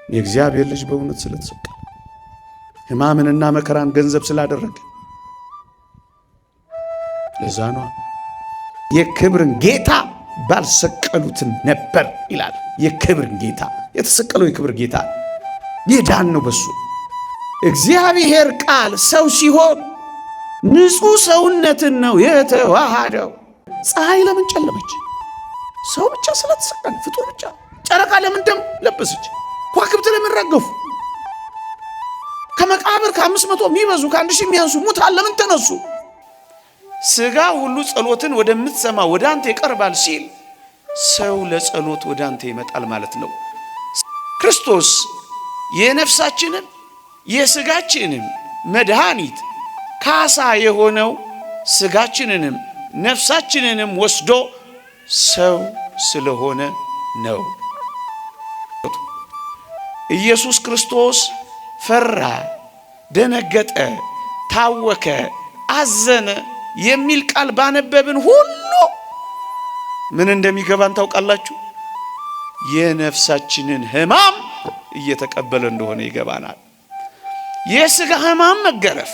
የእግዚአብሔር ልጅ በእውነት ስለተሰቀለ ሕማምንና መከራን ገንዘብ ስላደረገ ለዛ ነው የክብርን ጌታ ባልሰቀሉትም ነበር ይላል። የክብርን ጌታ የተሰቀለው የክብር ጌታ የዳን ነው በሱ። እግዚአብሔር ቃል ሰው ሲሆን ንጹሕ ሰውነትን ነው የተዋሃደው። ፀሐይ ለምን ጨለመች? ሰው ብቻ ስለተሰቀለ፣ ፍጡር ብቻ። ጨረቃ ለምን ደም ለበሰች? ከዋክብት ለምን ረገፉ? ከመቃብር ከ500 የሚበዙ ከ1000 የሚያንሱ ሙታን ለምን ተነሱ? ሥጋ ሁሉ ጸሎትን ወደምትሰማ ወደ አንተ ይቀርባል ሲል ሰው ለጸሎት ወደ አንተ ይመጣል ማለት ነው። ክርስቶስ የነፍሳችንን የሥጋችንን መድኃኒት ካሳ የሆነው ሥጋችንንም ነፍሳችንንም ወስዶ ሰው ስለሆነ ነው። ኢየሱስ ክርስቶስ ፈራ፣ ደነገጠ፣ ታወከ፣ አዘነ የሚል ቃል ባነበብን ሁሉ ምን እንደሚገባን ታውቃላችሁ? የነፍሳችንን ሕማም እየተቀበለ እንደሆነ ይገባናል። የሥጋ ሕማም መገረፍ፣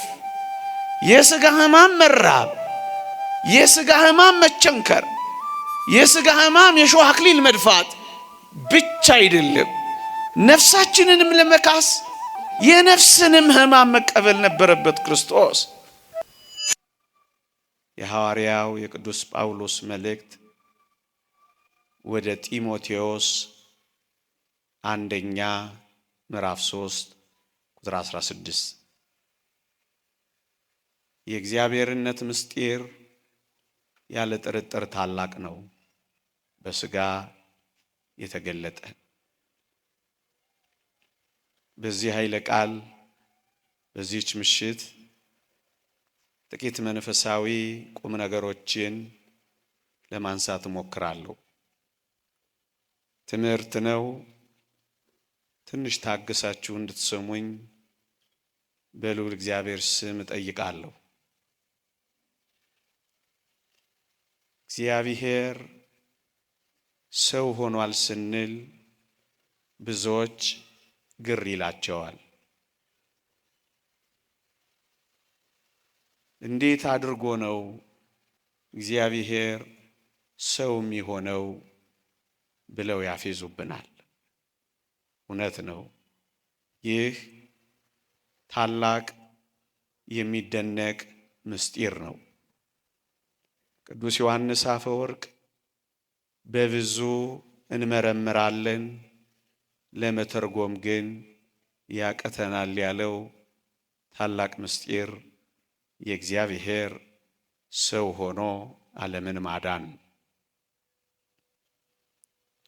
የሥጋ ሕማም መራብ፣ የሥጋ ሕማም መቸንከር፣ የሥጋ ሕማም የሾህ አክሊል መድፋት ብቻ አይደለም። ነፍሳችንንም ለመካስ የነፍስንም ሕማም መቀበል ነበረበት ክርስቶስ። የሐዋርያው የቅዱስ ጳውሎስ መልእክት ወደ ጢሞቴዎስ አንደኛ ምዕራፍ 3 ቁጥር 16 የእግዚአብሔርነት ምስጢር ያለ ጥርጥር ታላቅ ነው፣ በሥጋ የተገለጠ። በዚህ ኃይለ ቃል በዚህች ምሽት ጥቂት መንፈሳዊ ቁም ነገሮችን ለማንሳት እሞክራለሁ። ትምህርት ነው። ትንሽ ታግሳችሁ እንድትሰሙኝ በልዑል እግዚአብሔር ስም እጠይቃለሁ። እግዚአብሔር ሰው ሆኗል ስንል ብዙዎች ግር ይላቸዋል። እንዴት አድርጎ ነው እግዚአብሔር ሰው የሚሆነው ብለው ያፌዙብናል። እውነት ነው። ይህ ታላቅ የሚደነቅ ምስጢር ነው። ቅዱስ ዮሐንስ አፈወርቅ በብዙ እንመረምራለን ለመተርጎም ግን ያቀተናል ያለው ታላቅ ምስጢር የእግዚአብሔር ሰው ሆኖ ዓለምን ማዳን።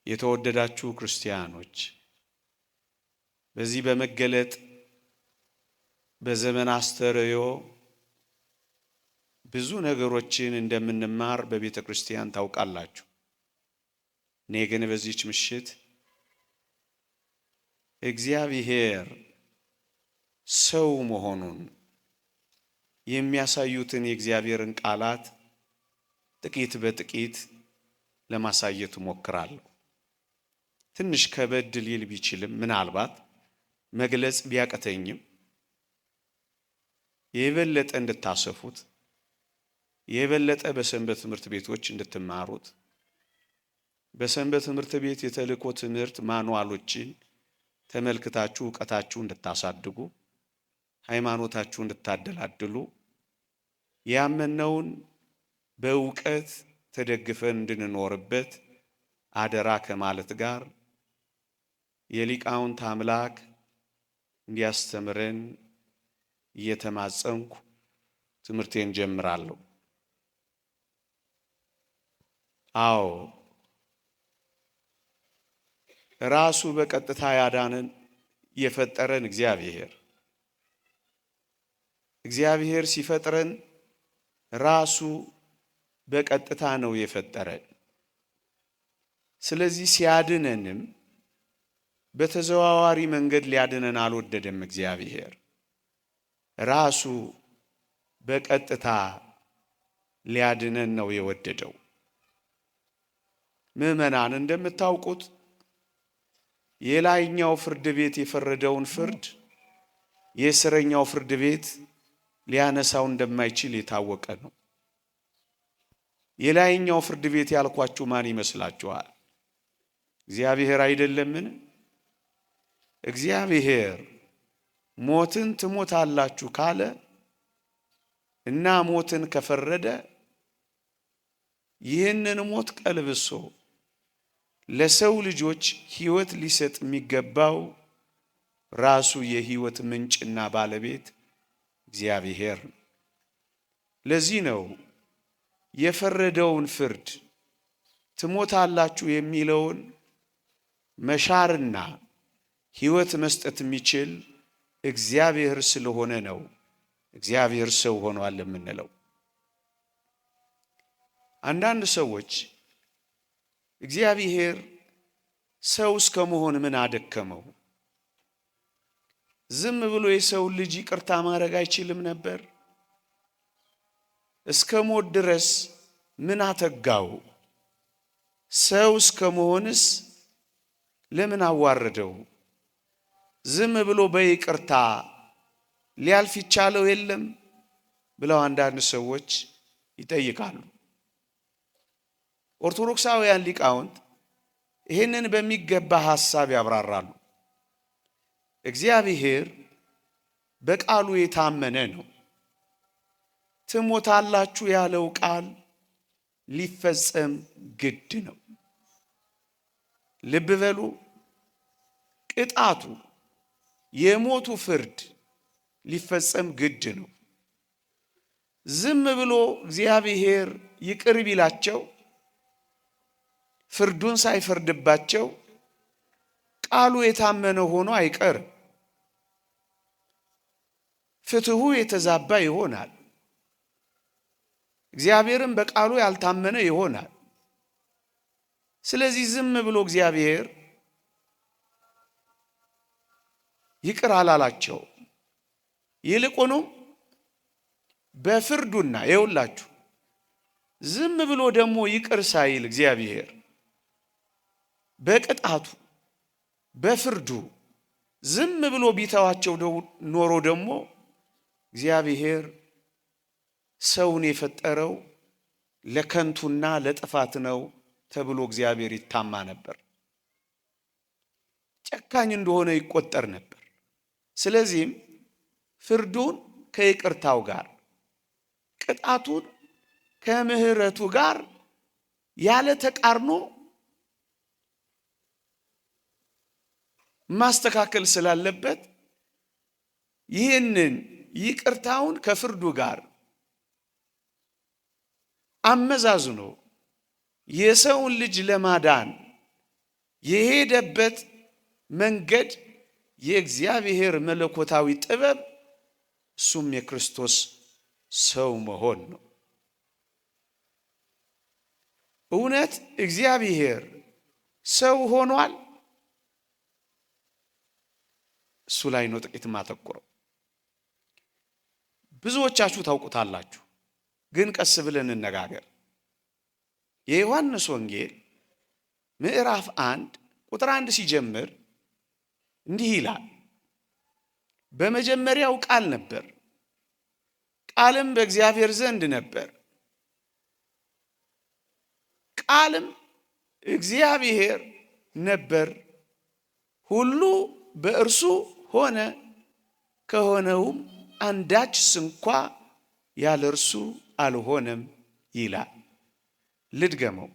የተወደዳችሁ ክርስቲያኖች በዚህ በመገለጥ በዘመን አስተርእዮ ብዙ ነገሮችን እንደምንማር በቤተ ክርስቲያን ታውቃላችሁ። እኔ ግን በዚህች ምሽት እግዚአብሔር ሰው መሆኑን የሚያሳዩትን የእግዚአብሔርን ቃላት ጥቂት በጥቂት ለማሳየት እሞክራለሁ። ትንሽ ከበድ ሊል ቢችልም ምናልባት መግለጽ ቢያቀተኝም የበለጠ እንድታሰፉት የበለጠ በሰንበት ትምህርት ቤቶች እንድትማሩት በሰንበት ትምህርት ቤት የተልእኮ ትምህርት ማኑዋሎችን ተመልክታችሁ ዕውቀታችሁ እንድታሳድጉ ሃይማኖታችሁ እንድታደላድሉ ያመነውን በእውቀት ተደግፈን እንድንኖርበት አደራ ከማለት ጋር የሊቃውንት አምላክ እንዲያስተምረን እየተማጸንኩ ትምህርቴን ጀምራለሁ። አዎ ራሱ በቀጥታ ያዳነን የፈጠረን እግዚአብሔር ሲፈጥረን ራሱ በቀጥታ ነው የፈጠረን። ስለዚህ ሲያድነንም በተዘዋዋሪ መንገድ ሊያድነን አልወደደም። እግዚአብሔር ራሱ በቀጥታ ሊያድነን ነው የወደደው። ምዕመናን እንደምታውቁት የላይኛው ፍርድ ቤት የፈረደውን ፍርድ የስረኛው ፍርድ ቤት ሊያነሳው እንደማይችል የታወቀ ነው። የላይኛው ፍርድ ቤት ያልኳችሁ ማን ይመስላችኋል? እግዚአብሔር አይደለምን? እግዚአብሔር ሞትን ትሞታላችሁ ካለ እና ሞትን ከፈረደ ይህንን ሞት ቀልብሶ ለሰው ልጆች ሕይወት ሊሰጥ የሚገባው ራሱ የሕይወት ምንጭና ባለቤት እግዚአብሔር ነው። ለዚህ ነው የፈረደውን ፍርድ ትሞታላችሁ የሚለውን መሻርና ሕይወት መስጠት የሚችል እግዚአብሔር ስለሆነ ነው እግዚአብሔር ሰው ሆኗል የምንለው። አንዳንድ ሰዎች እግዚአብሔር ሰው እስከ መሆን ምን አደከመው? ዝም ብሎ የሰው ልጅ ይቅርታ ማድረግ አይችልም ነበር? እስከ ሞት ድረስ ምን አተጋው? ሰው እስከ መሆንስ ለምን አዋረደው? ዝም ብሎ በይቅርታ ሊያልፍ ይቻለው የለም ብለው አንዳንድ ሰዎች ይጠይቃሉ። ኦርቶዶክሳውያን ሊቃውንት ይህንን በሚገባ ሐሳብ ያብራራሉ። እግዚአብሔር በቃሉ የታመነ ነው። ትሞታላችሁ ያለው ቃል ሊፈጸም ግድ ነው። ልብ በሉ፣ ቅጣቱ የሞቱ ፍርድ ሊፈጸም ግድ ነው። ዝም ብሎ እግዚአብሔር ይቅር ቢላቸው ፍርዱን ሳይፈርድባቸው ቃሉ የታመነ ሆኖ አይቀርም። ፍትሑ የተዛባ ይሆናል። እግዚአብሔርም በቃሉ ያልታመነ ይሆናል። ስለዚህ ዝም ብሎ እግዚአብሔር ይቅር አላላቸው። ይልቁንም በፍርዱና ይውላችሁ ዝም ብሎ ደግሞ ይቅር ሳይል እግዚአብሔር በቅጣቱ በፍርዱ ዝም ብሎ ቢተዋቸው ኖሮ ደግሞ እግዚአብሔር ሰውን የፈጠረው ለከንቱና ለጥፋት ነው ተብሎ እግዚአብሔር ይታማ ነበር። ጨካኝ እንደሆነ ይቆጠር ነበር። ስለዚህም ፍርዱን ከይቅርታው ጋር ቅጣቱን ከምሕረቱ ጋር ያለ ተቃርኖ ማስተካከል ስላለበት ይህንን ይቅርታውን ከፍርዱ ጋር አመዛዝኖ የሰውን ልጅ ለማዳን የሄደበት መንገድ የእግዚአብሔር መለኮታዊ ጥበብ እሱም የክርስቶስ ሰው መሆን ነው። እውነት እግዚአብሔር ሰው ሆኗል? እሱ ላይ ነው ጥቂት ማተኮረው። ብዙዎቻችሁ ታውቁታላችሁ፣ ግን ቀስ ብለን እንነጋገር። የዮሐንስ ወንጌል ምዕራፍ 1 ቁጥር 1 ሲጀምር እንዲህ ይላል፣ በመጀመሪያው ቃል ነበር፣ ቃልም በእግዚአብሔር ዘንድ ነበር፣ ቃልም እግዚአብሔር ነበር፣ ሁሉ በእርሱ ሆነ፣ ከሆነውም አንዳች ስንኳ ያለ እርሱ አልሆነም ይላል። ልድገመው፣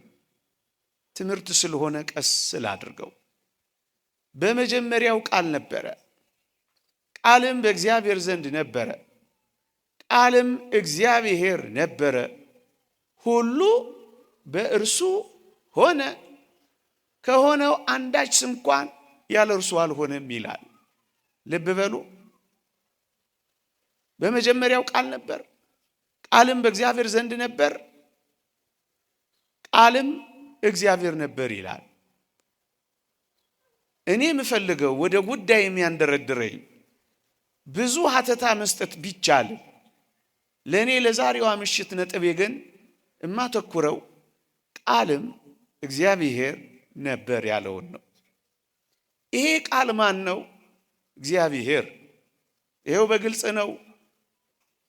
ትምህርት ስለሆነ ቀስ ስላድርገው። በመጀመሪያው ቃል ነበረ፣ ቃልም በእግዚአብሔር ዘንድ ነበረ፣ ቃልም እግዚአብሔር ነበረ፣ ሁሉ በእርሱ ሆነ፣ ከሆነው አንዳች እንኳን ያለ እርሱ አልሆነም ይላል። ልብ በሉ፣ በመጀመሪያው ቃል ነበር፣ ቃልም በእግዚአብሔር ዘንድ ነበር፣ ቃልም እግዚአብሔር ነበር ይላል። እኔ የምፈልገው ወደ ጉዳይ የሚያንደረድረኝ ብዙ ሀተታ መስጠት ቢቻል ለእኔ ለዛሬዋ ምሽት ነጥቤ ግን እማተኩረው ቃልም እግዚአብሔር ነበር ያለውን ነው። ይሄ ቃል ማን ነው? እግዚአብሔር። ይሄው በግልጽ ነው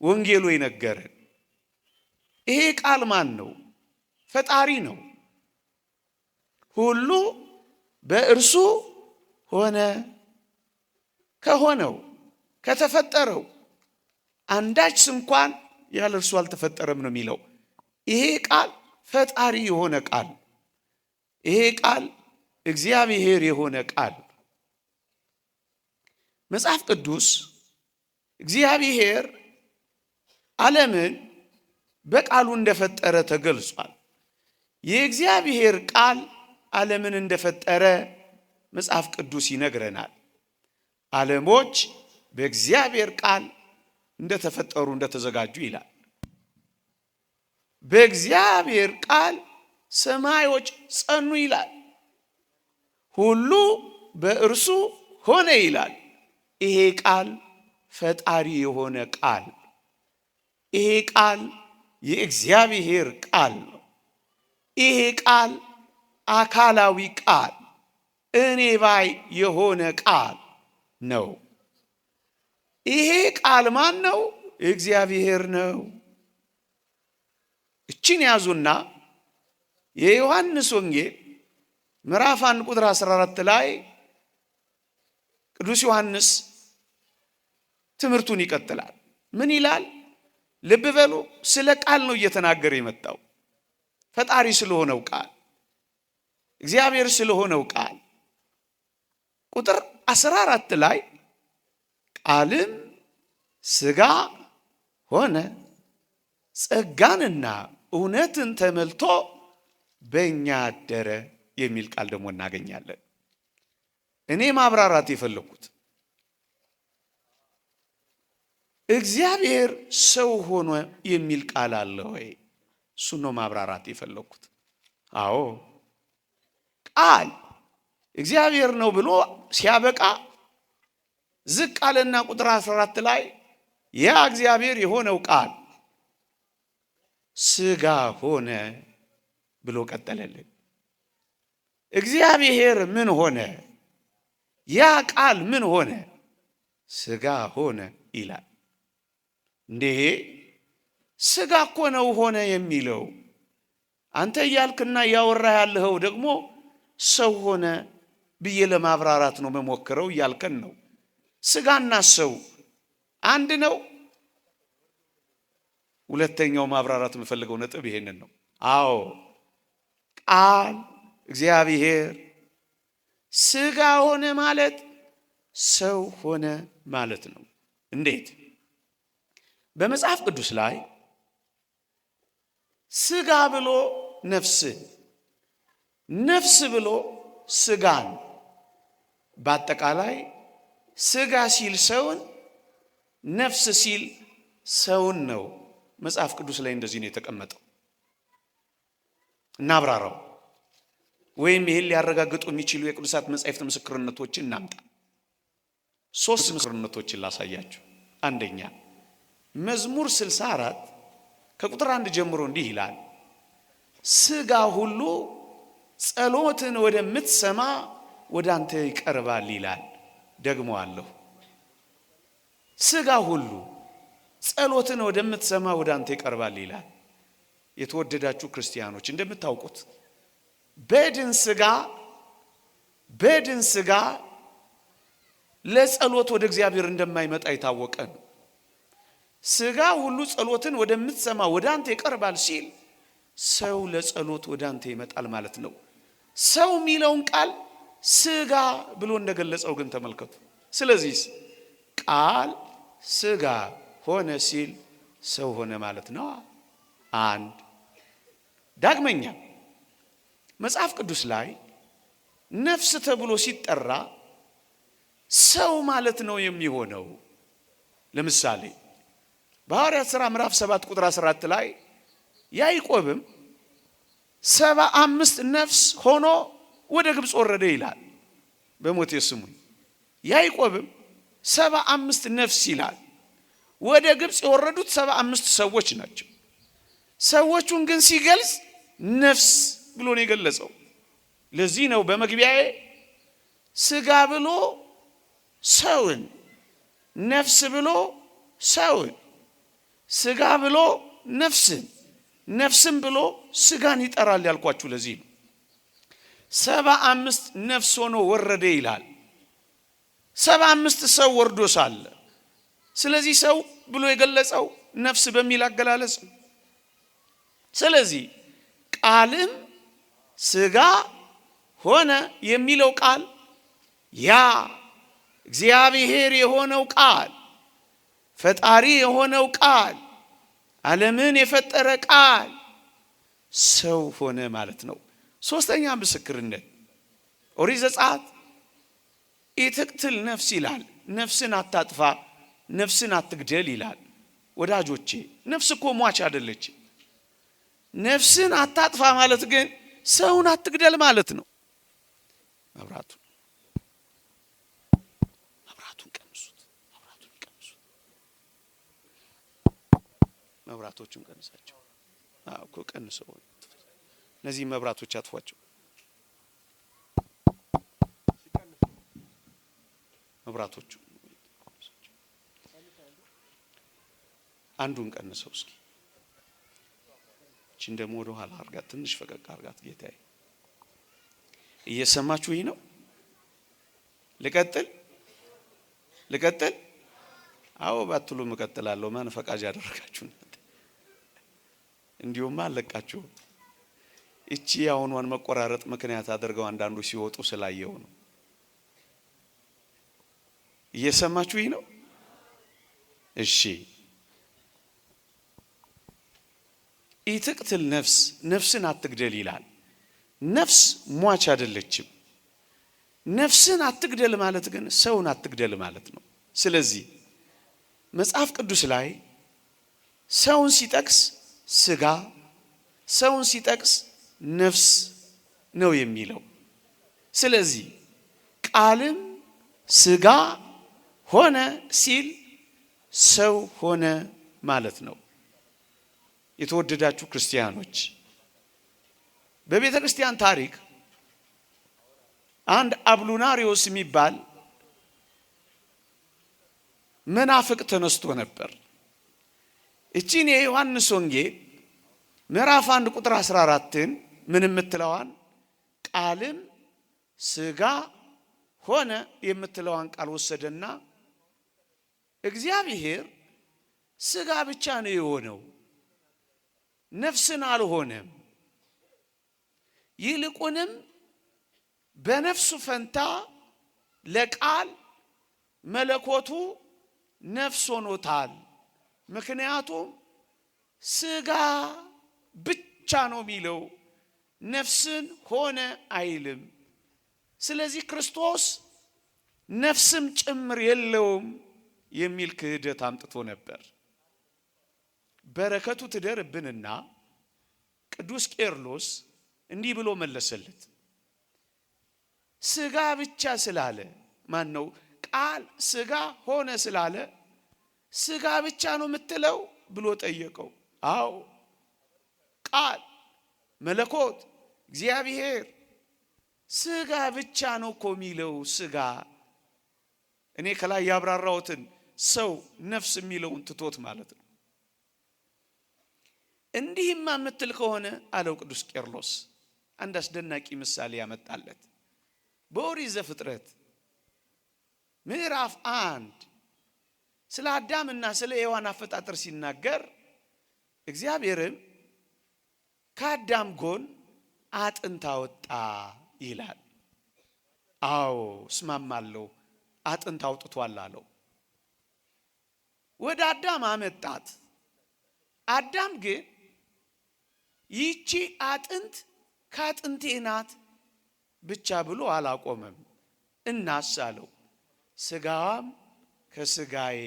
ወንጌሉ የነገረን። ይሄ ቃል ማን ነው? ፈጣሪ ነው። ሁሉ በእርሱ ሆነ፣ ከሆነው ከተፈጠረው አንዳች እንኳን ያለ እርሱ አልተፈጠረም ነው የሚለው። ይሄ ቃል ፈጣሪ የሆነ ቃል፣ ይሄ ቃል እግዚአብሔር የሆነ ቃል። መጽሐፍ ቅዱስ እግዚአብሔር ዓለምን በቃሉ እንደፈጠረ ተገልጿል። የእግዚአብሔር ቃል ዓለምን እንደፈጠረ መጽሐፍ ቅዱስ ይነግረናል። ዓለሞች በእግዚአብሔር ቃል እንደተፈጠሩ እንደተዘጋጁ ይላል። በእግዚአብሔር ቃል ሰማዮች ጸኑ ይላል። ሁሉ በእርሱ ሆነ ይላል። ይሄ ቃል ፈጣሪ የሆነ ቃል፣ ይሄ ቃል የእግዚአብሔር ቃል ነው። ይሄ ቃል አካላዊ ቃል፣ እኔ ባይ የሆነ ቃል ነው። ይሄ ቃል ማን ነው? እግዚአብሔር ነው። እችን ያዙና የዮሐንስ ወንጌል ምዕራፍ 1 ቁጥር 14 ላይ ቅዱስ ዮሐንስ ትምህርቱን ይቀጥላል። ምን ይላል? ልብ በሉ። ስለ ቃል ነው እየተናገረ የመጣው። ፈጣሪ ስለሆነው ቃል፣ እግዚአብሔር ስለሆነው ቃል። ቁጥር 14 ላይ ቃልም ሥጋ ሆነ ጸጋንና እውነትን ተመልቶ በእኛ አደረ የሚል ቃል ደግሞ እናገኛለን። እኔ ማብራራት የፈለኩት እግዚአብሔር ሰው ሆኖ የሚል ቃል አለ ወይ? እሱ ነው ማብራራት የፈለኩት። አዎ ቃል እግዚአብሔር ነው ብሎ ሲያበቃ ዝቅ አለና ቁጥር 14 ላይ ያ እግዚአብሔር የሆነው ቃል ሥጋ ሆነ ብሎ ቀጠለልን። እግዚአብሔር ምን ሆነ? ያ ቃል ምን ሆነ? ሥጋ ሆነ ይላል። እንዴ ሥጋ እኮ ነው ሆነ የሚለው። አንተ እያልክና እያወራ ያለኸው ደግሞ ሰው ሆነ ብዬ ለማብራራት ነው መሞክረው እያልከን ነው። ሥጋና ሰው አንድ ነው? ሁለተኛው ማብራራት የምፈልገው ነጥብ ይሄንን ነው። አዎ ቃል እግዚአብሔር ሥጋ ሆነ ማለት ሰው ሆነ ማለት ነው። እንዴት? በመጽሐፍ ቅዱስ ላይ ሥጋ ብሎ ነፍስን፣ ነፍስ ብሎ ሥጋን፣ በአጠቃላይ ሥጋ ሲል ሰውን፣ ነፍስ ሲል ሰውን ነው። መጽሐፍ ቅዱስ ላይ እንደዚህ ነው የተቀመጠው። እናብራራው ወይም ይህን ሊያረጋግጡ የሚችሉ የቅዱሳት መጻሕፍት ምስክርነቶችን እናምጣ። 3 ምስክርነቶችን ላሳያችሁ። አንደኛ መዝሙር 64 ከቁጥር 1 ጀምሮ እንዲህ ይላል፣ ሥጋ ሁሉ ጸሎትን ወደምትሰማ ወደ አንተ ይቀርባል ይላል። ደግሞ አለሁ ሥጋ ሁሉ ጸሎትን ወደምትሰማ ወደ አንተ ይቀርባል ይላል። የተወደዳችሁ ክርስቲያኖች እንደምታውቁት በድን ሥጋ ለጸሎት ወደ እግዚአብሔር እንደማይመጣ የታወቀ ነው። ሥጋ ሁሉ ጸሎትን ወደምትሰማ ወደ አንተ ይቀርባል ሲል ሰው ለጸሎት ወደ አንተ ይመጣል ማለት ነው። ሰው የሚለውን ቃል ሥጋ ብሎ እንደገለጸው ግን ተመልከቱ። ስለዚህ ቃል ሥጋ ሆነ ሲል ሰው ሆነ ማለት ነው። አንድ ዳግመኛ መጽሐፍ ቅዱስ ላይ ነፍስ ተብሎ ሲጠራ ሰው ማለት ነው የሚሆነው። ለምሳሌ በሐዋርያት ሥራ ምዕራፍ 7 ቁጥር 14 ላይ ያዕቆብም 75 ነፍስ ሆኖ ወደ ግብፅ ወረደ ይላል። በሞቴ ስሙኝ። ያዕቆብም 75 ነፍስ ይላል። ወደ ግብፅ የወረዱት 75 ሰዎች ናቸው። ሰዎቹን ግን ሲገልጽ ነፍስ ብሎ ነው የገለጸው። ለዚህ ነው በመግቢያዬ ስጋ ብሎ ሰውን፣ ነፍስ ብሎ ሰውን፣ ስጋ ብሎ ነፍስን፣ ነፍስን ብሎ ስጋን ይጠራል ያልኳችሁ ለዚህ ነው። 75 ነፍስ ሆኖ ወረደ ይላል። 75 ሰው ወርዶ ሳለ ስለዚህ ሰው ብሎ የገለጸው ነፍስ በሚል አገላለጽ ነው። ስለዚህ ቃልም ስጋ ሆነ የሚለው ቃል ያ እግዚአብሔር የሆነው ቃል፣ ፈጣሪ የሆነው ቃል፣ ዓለምን የፈጠረ ቃል ሰው ሆነ ማለት ነው። ሶስተኛ ምስክርነት ኦሪት ዘጸአት ኢትቅትል ነፍስ ይላል። ነፍስን አታጥፋ፣ ነፍስን አትግደል ይላል። ወዳጆቼ ነፍስ እኮ ሟች አይደለች። ነፍስን አታጥፋ ማለት ግን ሰውን አትግደል ማለት ነው። መብራቱን ቀንሱት፣ መብራቶቹን ቀንሳቸው። እኮ ቀንሰው እነዚህ መብራቶች አጥፏቸው። መብራቶቹ አንዱን ቀንሰው እስኪ። እቺን ደግሞ ወደ ኋላ አርጋት፣ ትንሽ ፈቀቅ አርጋት። ጌታዬ እየሰማችሁኝ ነው? ልቀጥል? አዎ ባትሉ እቀጥላለሁ። ማን ፈቃጅ ያደረጋችሁ? እንዲሁም አለቃችሁ። እቺ ያሁኗን መቆራረጥ ምክንያት አድርገው አንዳንዱ ሲወጡ ስላየው ነው። እየሰማችሁኝ ነው? እሺ። ኢትቅትል ነፍስ፣ ነፍስን አትግደል ይላል። ነፍስ ሟች አይደለችም። ነፍስን አትግደል ማለት ግን ሰውን አትግደል ማለት ነው። ስለዚህ መጽሐፍ ቅዱስ ላይ ሰውን ሲጠቅስ ስጋ፣ ሰውን ሲጠቅስ ነፍስ ነው የሚለው። ስለዚህ ቃልም ስጋ ሆነ ሲል ሰው ሆነ ማለት ነው። የተወደዳችሁ ክርስቲያኖች በቤተ ክርስቲያን ታሪክ አንድ አብሉናሪዮስ የሚባል መናፍቅ ተነስቶ ነበር። እቺን የዮሐንስ ወንጌል ምዕራፍ 1 ቁጥር 14ን ምን የምትለዋን ቃልም ስጋ ሆነ የምትለዋን ቃል ወሰደና እግዚአብሔር ስጋ ብቻ ነው የሆነው፣ ነፍስን አልሆነም። ይልቁንም በነፍሱ ፈንታ ለቃል መለኮቱ ነፍስ ሆኖታል። ምክንያቱም ስጋ ብቻ ነው የሚለው፣ ነፍስን ሆነ አይልም። ስለዚህ ክርስቶስ ነፍስም ጭምር የለውም የሚል ክህደት አምጥቶ ነበር። በረከቱ ትደርብንና ቅዱስ ቄርሎስ እንዲህ ብሎ መለሰለት። ስጋ ብቻ ስላለ ማን ነው ቃል ስጋ ሆነ ስላለ ስጋ ብቻ ነው የምትለው ብሎ ጠየቀው። አዎ ቃል መለኮት እግዚአብሔር ስጋ ብቻ ነው እኮ የሚለው። ስጋ እኔ ከላይ ያብራራሁትን ሰው ነፍስ የሚለውን ትቶት ማለት ነው። እንዲህማ የምትል ከሆነ አለው ቅዱስ ቄርሎስ አንድ አስደናቂ ምሳሌ ያመጣለት። በኦሪት ዘፍጥረት ምዕራፍ 1 ስለ አዳምና ስለ ሔዋን አፈጣጠር ሲናገር እግዚአብሔርም ከአዳም ጎን አጥንት አወጣ ይላል። አዎ እስማማለሁ፣ አጥንት አውጥቷል አለው። ወደ አዳም አመጣት። አዳም ግን ይቺ አጥንት ከአጥንቴ ናት ብቻ ብሎ አላቆመም። እናስ አለው ስጋዋም ከስጋዬ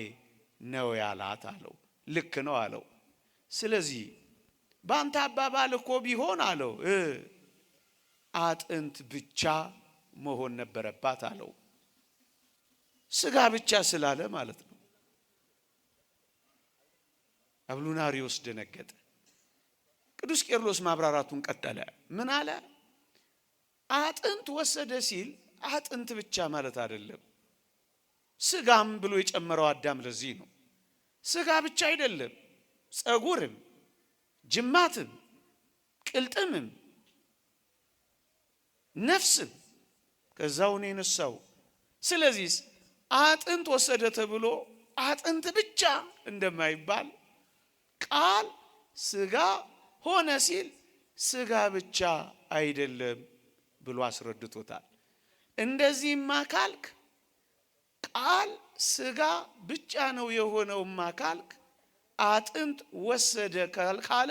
ነው ያላት አለው። ልክ ነው አለው። ስለዚህ በአንተ አባባል እኮ ቢሆን አለው አጥንት ብቻ መሆን ነበረባት አለው። ስጋ ብቻ ስላለ ማለት ነው። አብሉናሪዮስ ደነገጠ። ቅዱስ ቄርሎስ ማብራራቱን ቀጠለ። ምን አለ? አጥንት ወሰደ ሲል አጥንት ብቻ ማለት አይደለም። ስጋም ብሎ የጨመረው አዳም ለዚህ ነው። ስጋ ብቻ አይደለም፣ ጸጉርም፣ ጅማትም፣ ቅልጥምም፣ ነፍስም ከዛው ነው የነሳው። ስለዚህ አጥንት ወሰደ ተብሎ አጥንት ብቻ እንደማይባል ቃል ስጋ ሆነ ሲል ስጋ ብቻ አይደለም ብሎ አስረድቶታል። እንደዚህማ ካልክ ቃል ስጋ ብቻ ነው የሆነውማ ካልክ አጥንት ወሰደ ካለ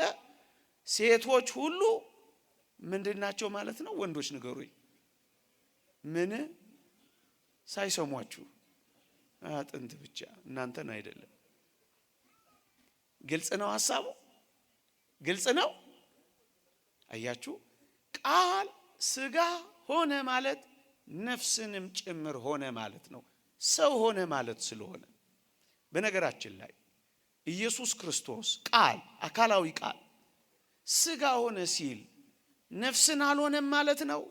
ሴቶች ሁሉ ምንድናቸው ማለት ነው? ወንዶች ንገሩኝ። ምን ሳይሰሟችሁ? አጥንት ብቻ፣ እናንተን አይደለም። ግልጽ ነው ሐሳቡ? ግልጽ ነው። አያችሁ፣ ቃል ስጋ ሆነ ማለት ነፍስንም ጭምር ሆነ ማለት ነው። ሰው ሆነ ማለት ስለሆነ በነገራችን ላይ ኢየሱስ ክርስቶስ ቃል አካላዊ ቃል ስጋ ሆነ ሲል ነፍስን አልሆነም ማለት ነው።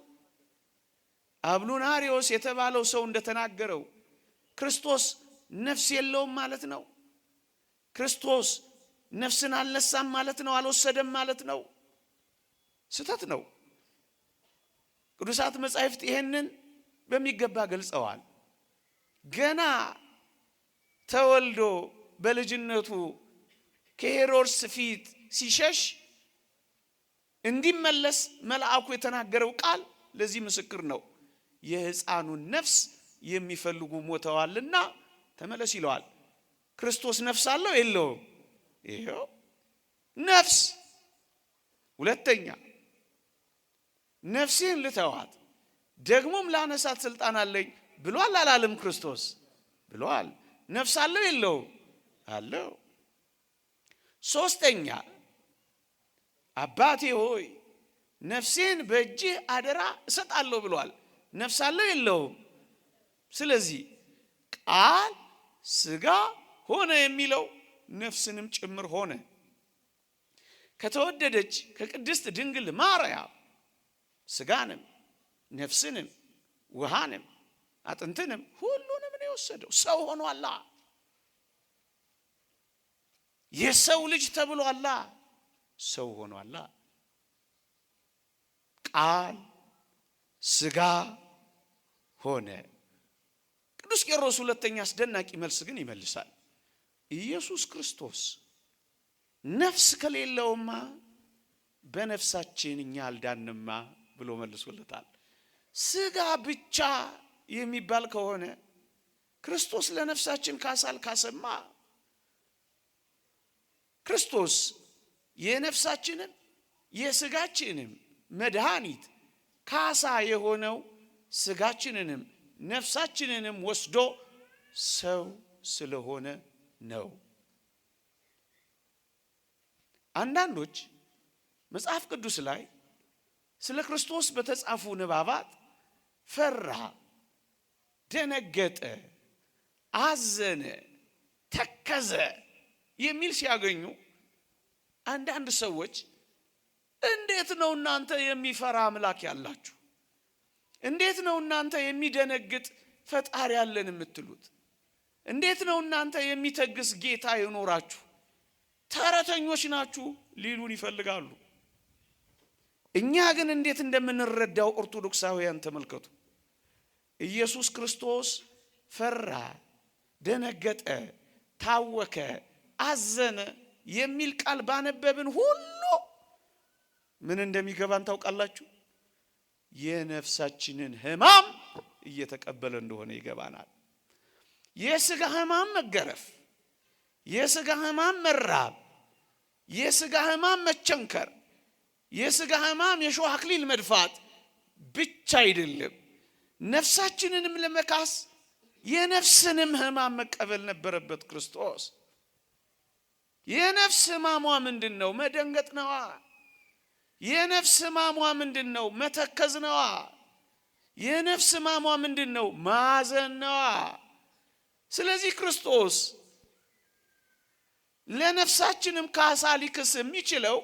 አብሉናሪዮስ የተባለው ሰው እንደተናገረው ክርስቶስ ነፍስ የለውም ማለት ነው። ክርስቶስ ነፍስን አልነሳም ማለት ነው። አልወሰደም ማለት ነው። ስተት ነው። ቅዱሳት መጻሕፍት ይሄንን በሚገባ ገልጸዋል። ገና ተወልዶ በልጅነቱ ከሄሮድስ ፊት ሲሸሽ እንዲመለስ መልአኩ የተናገረው ቃል ለዚህ ምስክር ነው። የሕፃኑን ነፍስ የሚፈልጉ ሞተዋልና ተመለስ ይለዋል። ክርስቶስ ነፍስ አለው የለውም? ይሄው ነፍስ። ሁለተኛ ነፍሴን ልተዋት ደግሞም ላነሳት ስልጣን አለኝ ብሏል አላለም? ክርስቶስ ብሏል። ነፍስ አለው የለውም? አለው። ሶስተኛ አባቴ ሆይ ነፍሴን በእጅህ አደራ እሰጣለሁ ብሏል። ነፍስ አለው የለውም? ስለዚህ ቃል ስጋ ሆነ የሚለው ነፍስንም ጭምር ሆነ። ከተወደደች ከቅድስት ድንግል ማርያም ስጋንም ነፍስንም ውሃንም አጥንትንም ሁሉንም ነው የወሰደው። ሰው ሆኗላ። የሰው ልጅ ተብሏላ። ሰው ሆኗላ። ቃል ስጋ ሆነ። ቅዱስ ቄርሎስ ሁለተኛ አስደናቂ መልስ ግን ይመልሳል። ኢየሱስ ክርስቶስ ነፍስ ከሌለውማ በነፍሳችን እኛ አልዳንማ ብሎ መልሶለታል። ስጋ ብቻ የሚባል ከሆነ ክርስቶስ ለነፍሳችን ካሳል ካሰማ ክርስቶስ የነፍሳችንም የስጋችንም መድኃኒት ካሳ የሆነው ስጋችንንም ነፍሳችንንም ወስዶ ሰው ስለሆነ ነው። አንዳንዶች መጽሐፍ ቅዱስ ላይ ስለ ክርስቶስ በተጻፉ ንባባት ፈራ፣ ደነገጠ፣ አዘነ፣ ተከዘ የሚል ሲያገኙ አንዳንድ ሰዎች እንዴት ነው እናንተ የሚፈራ አምላክ ያላችሁ? እንዴት ነው እናንተ የሚደነግጥ ፈጣሪ ያለን የምትሉት? እንዴት ነው እናንተ የሚተግስ ጌታ ይኖራችሁ? ተረተኞች ናችሁ ሊሉን ይፈልጋሉ። እኛ ግን እንዴት እንደምንረዳው ኦርቶዶክሳውያን ተመልከቱ። ኢየሱስ ክርስቶስ ፈራ፣ ደነገጠ፣ ታወከ፣ አዘነ የሚል ቃል ባነበብን ሁሉ ምን እንደሚገባን ታውቃላችሁ? የነፍሳችንን ሕማም እየተቀበለ እንደሆነ ይገባናል። የሥጋ ሕማም መገረፍ፣ የሥጋ ሕማም መራብ፣ የሥጋ ሕማም መቸንከር፣ የሥጋ ሕማም የሾህ አክሊል መድፋት ብቻ አይደለም። ነፍሳችንንም ለመካስ የነፍስንም ሕማም መቀበል ነበረበት ክርስቶስ። የነፍስ ሕማሟ ምንድነው? መደንገጥ ነዋ። የነፍስ ሕማሟ ምንድነው? መተከዝ ነዋ። የነፍስ ሕማሟ ምንድነው? ማዘን ነዋ። ስለዚህ ክርስቶስ ለነፍሳችንም ካሳ ሊክስ የሚችለው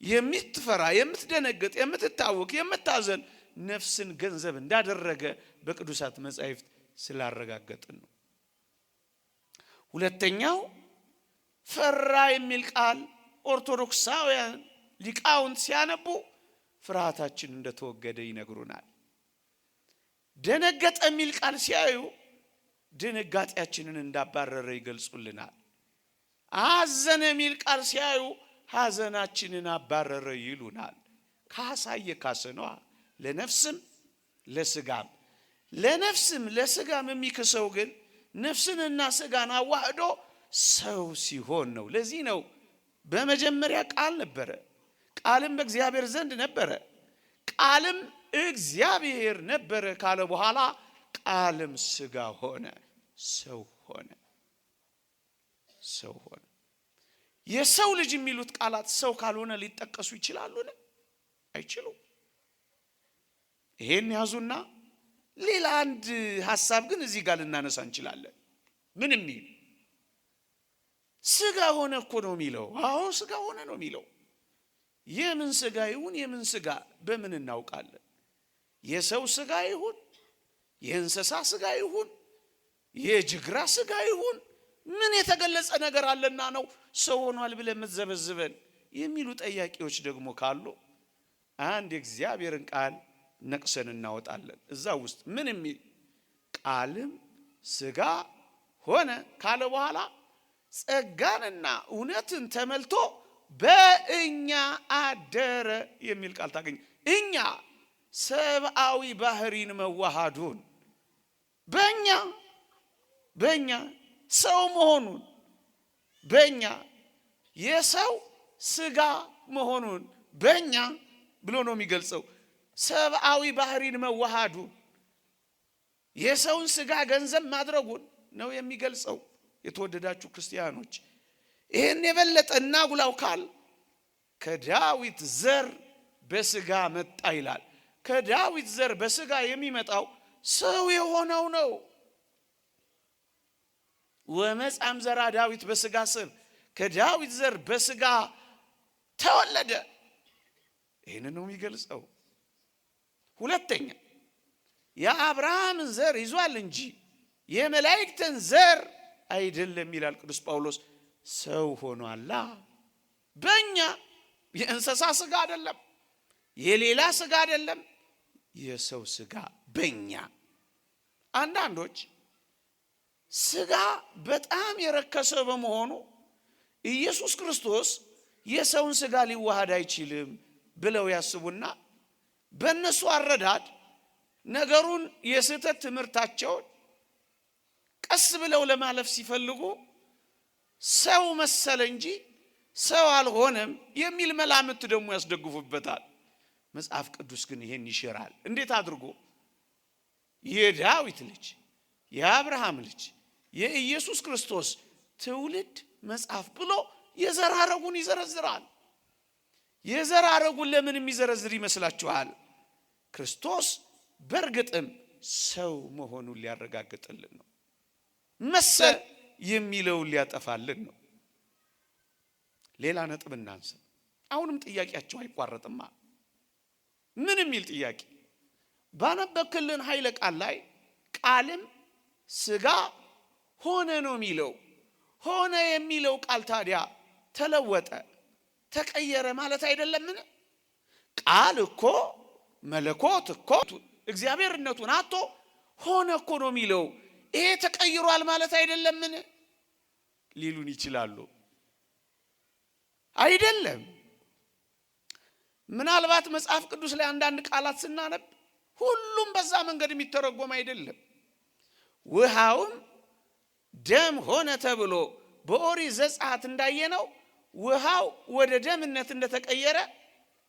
የምትፈራ፣ የምትደነግጥ፣ የምትታወክ፣ የምታዘን ነፍስን ገንዘብ እንዳደረገ በቅዱሳት መጻሕፍት ስላረጋገጥን ነው። ሁለተኛው ፈራ የሚል ቃል ኦርቶዶክሳውያን ሊቃውንት ሲያነቡ ፍርሃታችን እንደተወገደ ይነግሩናል። ደነገጠ የሚል ቃል ሲያዩ ድንጋጤያችንን እንዳባረረ ይገልጹልናል። አዘነ የሚል ቃል ሲያዩ ሐዘናችንን አባረረ ይሉናል። ካሳየ ካሰነዋ ለነፍስም ለስጋም ለነፍስም ለስጋም የሚክሰው ግን ነፍስንና ስጋን አዋህዶ ሰው ሲሆን ነው። ለዚህ ነው በመጀመሪያ ቃል ነበረ፣ ቃልም በእግዚአብሔር ዘንድ ነበረ፣ ቃልም እግዚአብሔር ነበረ ካለ በኋላ ቃልም ስጋ ሆነ፣ ሰው ሆነ። ሰው ሆነ። የሰው ልጅ የሚሉት ቃላት ሰው ካልሆነ ሊጠቀሱ ይችላሉን? አይችሉም። ይሄን ያዙና ሌላ አንድ ሐሳብ ግን እዚህ ጋር ልናነሳ እንችላለን። ምን የሚል ስጋ ሆነ እኮ ነው የሚለው። አዎ ስጋ ሆነ ነው የሚለው። የምን ስጋ ይሁን የምን ስጋ በምን እናውቃለን? የሰው ስጋ ይሁን የእንስሳ ስጋ ይሁን የጅግራ ስጋ ይሁን ምን የተገለጸ ነገር አለና ነው ሰው ሆኗል ብለን የምትዘበዝበን የሚሉ ጠያቂዎች ደግሞ ካሉ አንድ የእግዚአብሔርን ቃል ነቅሰን እናወጣለን። እዛ ውስጥ ምን የሚል ቃልም ስጋ ሆነ ካለ በኋላ ጸጋንና እውነትን ተመልቶ በእኛ አደረ የሚል ቃል ታገኝ። እኛ ሰብአዊ ባህሪን መዋሃዱን በእኛ ሰው መሆኑን በእኛ የሰው ስጋ መሆኑን በእኛ ብሎ ነው የሚገልጸው። ሰብአዊ ባህሪን መዋሃዱን የሰውን ስጋ ገንዘብ ማድረጉን ነው የሚገልጸው። የተወደዳችሁ ክርስቲያኖች ይሄን የበለጠ እናጉላው ካል ከዳዊት ዘር በስጋ መጣ ይላል። ከዳዊት ዘር በስጋ የሚመጣው ሰው የሆነው ነው። ወመጻም ዘራ ዳዊት በስጋ ስብ ከዳዊት ዘር በስጋ ተወለደ። ይሄን ነው የሚገልጸው። ሁለተኛ የአብርሃምን ዘር ይዟል እንጂ የመላእክትን ዘር አይደለም ይላል ቅዱስ ጳውሎስ። ሰው ሆኗላ። በእኛ የእንስሳ ስጋ አይደለም፣ የሌላ ስጋ አይደለም፣ የሰው ስጋ በእኛ። አንዳንዶች ስጋ በጣም የረከሰ በመሆኑ ኢየሱስ ክርስቶስ የሰውን ስጋ ሊዋሃድ አይችልም ብለው ያስቡና በእነሱ አረዳድ ነገሩን የስህተት ትምህርታቸውን ቀስ ብለው ለማለፍ ሲፈልጉ ሰው መሰለ እንጂ ሰው አልሆነም የሚል መላምት ደግሞ ያስደግፉበታል። መጽሐፍ ቅዱስ ግን ይሄን ይሽራል። እንዴት አድርጎ? የዳዊት ልጅ የአብርሃም ልጅ የኢየሱስ ክርስቶስ ትውልድ መጽሐፍ ብሎ የዘር ሐረጉን ይዘረዝራል። የዘር ሐረጉን ለምን የሚዘረዝር ይመስላችኋል? ክርስቶስ በእርግጥም ሰው መሆኑን ሊያረጋግጥልን ነው። መሰል የሚለውን ሊያጠፋልን ነው። ሌላ ነጥብ እናንሳ። አሁንም ጥያቄያቸው አይቋረጥማ። ምን የሚል ጥያቄ? ባነበክልን ኃይለ ቃል ላይ ቃልም ስጋ ሆነ ነው የሚለው። ሆነ የሚለው ቃል ታዲያ ተለወጠ ተቀየረ ማለት አይደለምን? ቃል እኮ መለኮት እኮ እግዚአብሔርነቱን አጥቶ ሆነ እኮ ነው የሚለው። ይሄ ተቀይሯል ማለት አይደለምን ሊሉን ይችላሉ። አይደለም። ምናልባት መጽሐፍ ቅዱስ ላይ አንዳንድ ቃላት ስናነብ ሁሉም በዛ መንገድ የሚተረጎም አይደለም። ውሃውም ደም ሆነ ተብሎ በኦሪት ዘጸአት እንዳየነው ውሃው ወደ ደምነት እንደተቀየረ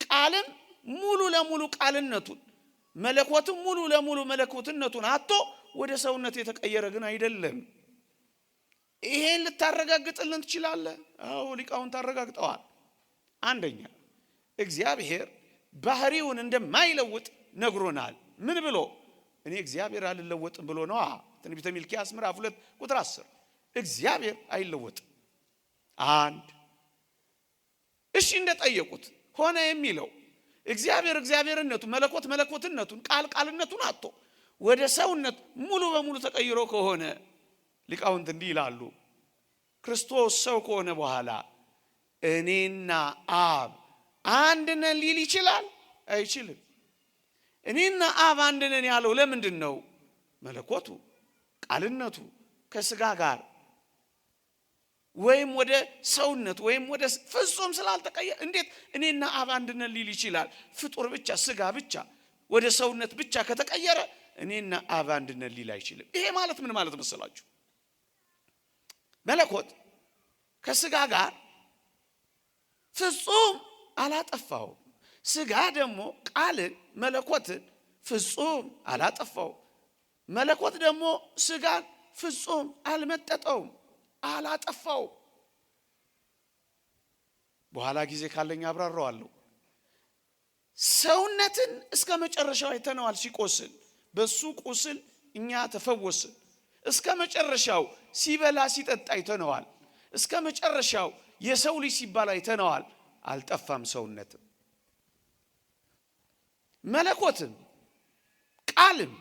ቃልም ሙሉ ለሙሉ ቃልነቱን መለኮትም ሙሉ ለሙሉ መለኮትነቱን አጥቶ ወደ ሰውነት የተቀየረ ግን አይደለም። ይሄን ልታረጋግጥልን ትችላለህ? አዎ ሊቃውንት አረጋግጠዋል። አንደኛ እግዚአብሔር ባህሪውን እንደማይለውጥ ነግሮናል። ምን ብሎ? እኔ እግዚአብሔር አልለወጥም ብሎ ነው። ትንቢተ ሚልክያስ ምዕራፍ 2 ቁጥር 10 እግዚአብሔር አይለወጥም። አንድ እሺ እንደጠየቁት ሆነ የሚለው እግዚአብሔር እግዚአብሔርነቱን፣ መለኮት መለኮትነቱን፣ ቃል ቃልነቱን አጥቶ ወደ ሰውነት ሙሉ በሙሉ ተቀይሮ ከሆነ ሊቃውንት እንዲህ ይላሉ፣ ክርስቶስ ሰው ከሆነ በኋላ እኔና አብ አንድ ነን ሊል ይችላል? አይችልም። እኔና አብ አንድ ነን ያለው ለምንድን ነው? መለኮቱ ቃልነቱ ከስጋ ጋር ወይም ወደ ሰውነት ወይም ወደ ፍጹም ስላልተቀየረ። እንዴት እኔና አብ አንድ ነን ሊል ይችላል? ፍጡር ብቻ ስጋ ብቻ ወደ ሰውነት ብቻ ከተቀየረ እኔና አብ አንድ ነን ሊል አይችልም። ይሄ ማለት ምን ማለት መሰላችሁ? መለኮት ከስጋ ጋር ፍጹም አላጠፋው፣ ስጋ ደግሞ ቃልን መለኮትን ፍጹም አላጠፋው። መለኮት ደግሞ ስጋን ፍጹም አልመጠጠውም፣ አላጠፋው። በኋላ ጊዜ ካለኝ አብራራዋለሁ። ሰውነትን እስከ መጨረሻው አይተነዋል ሲቆስል፣ በሱ ቁስል እኛ ተፈወስን። እስከ መጨረሻው ሲበላ ሲጠጣ አይተነዋል። እስከ መጨረሻው የሰው ልጅ ሲባል አይተነዋል። አልጠፋም ሰውነትም መለኮትም ቃልም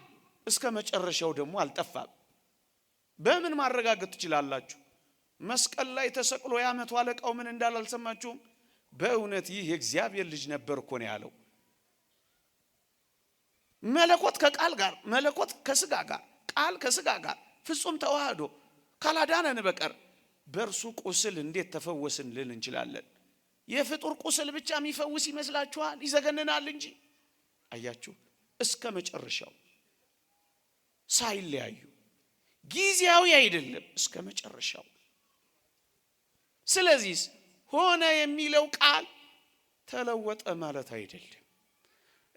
እስከ መጨረሻው ደግሞ አልጠፋም። በምን ማረጋገጥ ትችላላችሁ? መስቀል ላይ ተሰቅሎ ያመቱ አለቃው ምን እንዳለ አልሰማችሁም? በእውነት ይህ የእግዚአብሔር ልጅ ነበር እኮ ነው ያለው። መለኮት ከቃል ጋር፣ መለኮት ከስጋ ጋር፣ ቃል ከስጋ ጋር ፍጹም ተዋህዶ ካላዳነን በቀር በእርሱ ቁስል እንዴት ተፈወስን ልል እንችላለን? የፍጡር ቁስል ብቻ የሚፈውስ ይመስላችኋል? ይዘገንናል እንጂ። አያችሁ፣ እስከ መጨረሻው ሳይለያዩ ጊዜያዊ አይደለም፣ እስከ መጨረሻው። ስለዚህ ሆነ የሚለው ቃል ተለወጠ ማለት አይደለም።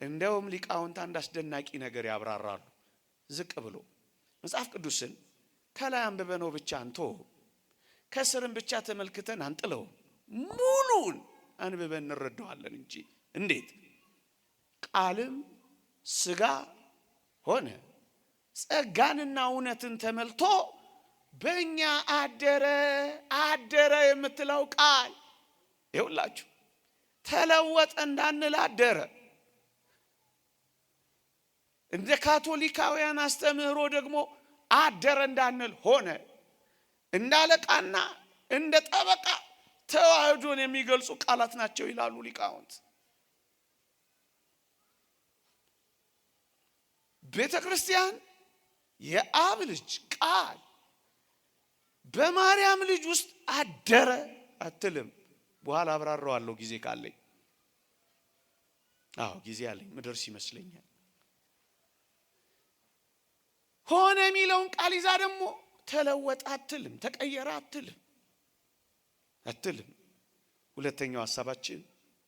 እንደውም ሊቃውንት አንድ አስደናቂ ነገር ያብራራሉ። ዝቅ ብሎ መጽሐፍ ቅዱስን ከላይ አንብበነው ብቻ አንቶ ከስርም ብቻ ተመልክተን አንጥለው ሙሉን አንብበን እንረዳዋለን እንጂ። እንዴት? ቃልም ስጋ ሆነ ጸጋንና እውነትን ተመልቶ በእኛ አደረ። አደረ የምትለው ቃል ይኸውላችሁ ተለወጠ እንዳንል አደረ። እንደ ካቶሊካውያን አስተምህሮ ደግሞ አደረ እንዳንል ሆነ። እንደ አለቃና እንደ ጠበቃ ተዋህዶን የሚገልጹ ቃላት ናቸው ይላሉ ሊቃውንት። ቤተ ክርስቲያን የአብ ልጅ ቃል በማርያም ልጅ ውስጥ አደረ አትልም። በኋላ አብራራዋለሁ ጊዜ ካለኝ። ጊዜ አለኝ ምድርስ ይመስለኛል። ሆነ የሚለውን ቃል ይዛ ደግሞ ተለወጠ አትልም፣ ተቀየረ አትልም። ሁለተኛው ሐሳባችን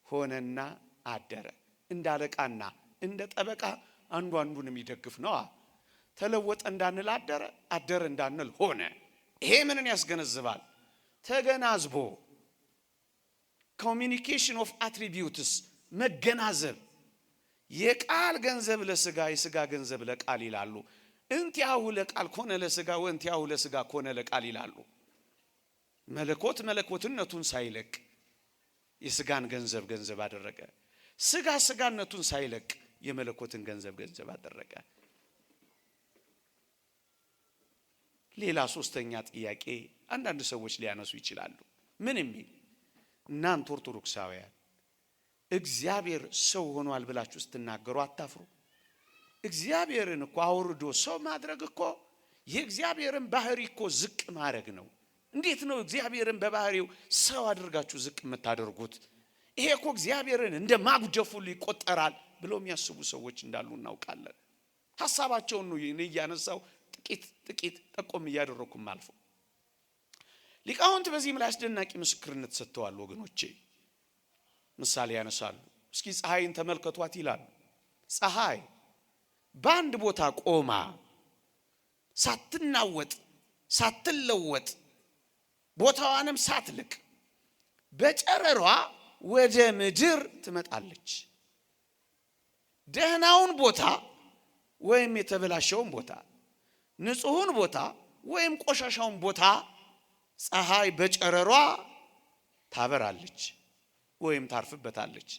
ሆነና አደረ። እንደ አለቃና እንደ ጠበቃ አንዱ አንዱን የሚደግፍ ነው። ተለወጠ እንዳንል አደረ፣ አደረ እንዳንል ሆነ። ይሄ ምንን ያስገነዝባል? ተገናዝቦ ኮሚኒኬሽን ኦፍ አትሪቢዩትስ፣ መገናዘብ። የቃል ገንዘብ ለስጋ፣ የስጋ ገንዘብ ለቃል ይላሉ። እንቲያሁ ለቃል ኮነ ለስጋ ወእንቲያሁ ለስጋ ኮነ ለቃል ይላሉ። መለኮት መለኮትነቱን ሳይለቅ የስጋን ገንዘብ ገንዘብ አደረገ። ስጋ ስጋነቱን ሳይለቅ የመለኮትን ገንዘብ ገንዘብ አደረገ። ሌላ ሶስተኛ ጥያቄ አንዳንድ ሰዎች ሊያነሱ ይችላሉ። ምን የሚል? እናንተ ኦርቶዶክሳውያን እግዚአብሔር ሰው ሆኗል ብላችሁ ስትናገሩ አታፍሩ? እግዚአብሔርን እኮ አውርዶ ሰው ማድረግ እኮ የእግዚአብሔርን ባህሪ እኮ ዝቅ ማድረግ ነው። እንዴት ነው እግዚአብሔርን በባህሪው ሰው አድርጋችሁ ዝቅ የምታደርጉት? ይሄ እኮ እግዚአብሔርን እንደ ማጉደፍ ሁሉ ይቆጠራል ብለው የሚያስቡ ሰዎች እንዳሉ እናውቃለን። ሐሳባቸውን ነው እያነሳው ጥቂት ጠቆም እያደረኩም አልፎ ሊቃውንት በዚህም ላይ አስደናቂ ምስክርነት ሰጥተዋል። ወገኖቼ ምሳሌ ያነሳሉ። እስኪ ፀሐይን ተመልከቷት ይላሉ። ፀሐይ በአንድ ቦታ ቆማ ሳትናወጥ ሳትለወጥ ቦታዋንም ሳትልቅ በጨረሯ ወደ ምድር ትመጣለች። ደህናውን ቦታ ወይም የተበላሸውን ቦታ፣ ንጹሑን ቦታ ወይም ቆሻሻውን ቦታ ፀሐይ በጨረሯ ታበራለች ወይም ታርፍበታለች።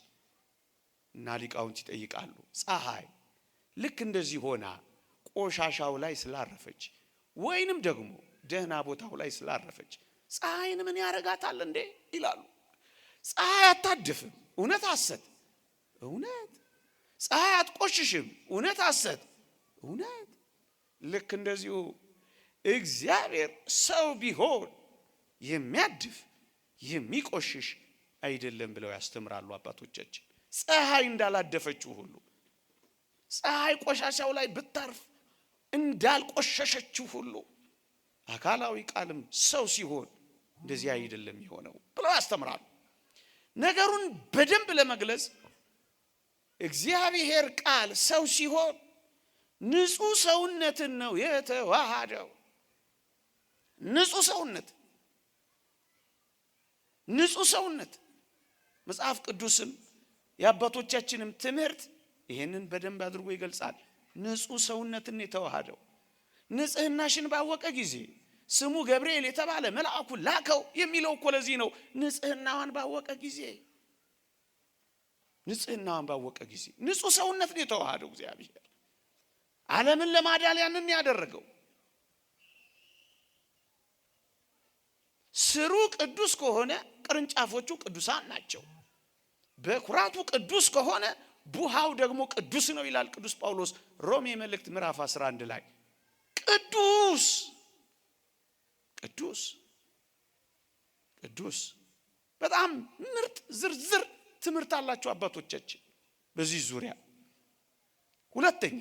እና ሊቃውንት ይጠይቃሉ። ፀሐይ ልክ እንደዚህ ሆና ቆሻሻው ላይ ስላረፈች ወይንም ደግሞ ደህና ቦታው ላይ ስላረፈች ፀሐይን ምን ያረጋታል እንዴ ይላሉ። ፀሐይ አታድፍም፣ እውነት ሐሰት፣ እውነት። ፀሐይ አትቆሽሽም፣ እውነት ሐሰት፣ እውነት። ልክ እንደዚሁ እግዚአብሔር ሰው ቢሆን የሚያድፍ የሚቆሽሽ አይደለም ብለው ያስተምራሉ አባቶቻችን። ፀሐይ እንዳላደፈችው ሁሉ ፀሐይ ቆሻሻው ላይ ብታርፍ እንዳልቆሸሸችው ሁሉ አካላዊ ቃልም ሰው ሲሆን እንደዚህ አይደለም የሆነው ብለው ያስተምራሉ። ነገሩን በደንብ ለመግለጽ እግዚአብሔር ቃል ሰው ሲሆን ንጹህ ሰውነትን ነው የተዋሃደው። ንጹህ ሰውነት መጽሐፍ ቅዱስም የአባቶቻችንም ትምህርት ይሄንን በደንብ አድርጎ ይገልጻል። ንጹህ ሰውነትን የተዋሃደው ንጽህናሽን ባወቀ ጊዜ ስሙ ገብርኤል የተባለ መልአኩ ላከው የሚለው እኮ ለዚህ ነው። ንጽህናዋን ባወቀ ጊዜ ንጹህ ሰውነትን የተዋሃደው እግዚአብሔር ዓለምን ለማዳን ያንን ያደረገው። ስሩ ቅዱስ ከሆነ ቅርንጫፎቹ ቅዱሳን ናቸው። በኩራቱ ቅዱስ ከሆነ ቡሃው ደግሞ ቅዱስ ነው ይላል ቅዱስ ጳውሎስ ሮሜ መልእክት ምዕራፍ 11 ላይ። ቅዱስ በጣም ምርጥ ዝርዝር ትምህርት አላቸው አባቶቻችን በዚህ ዙሪያ። ሁለተኛ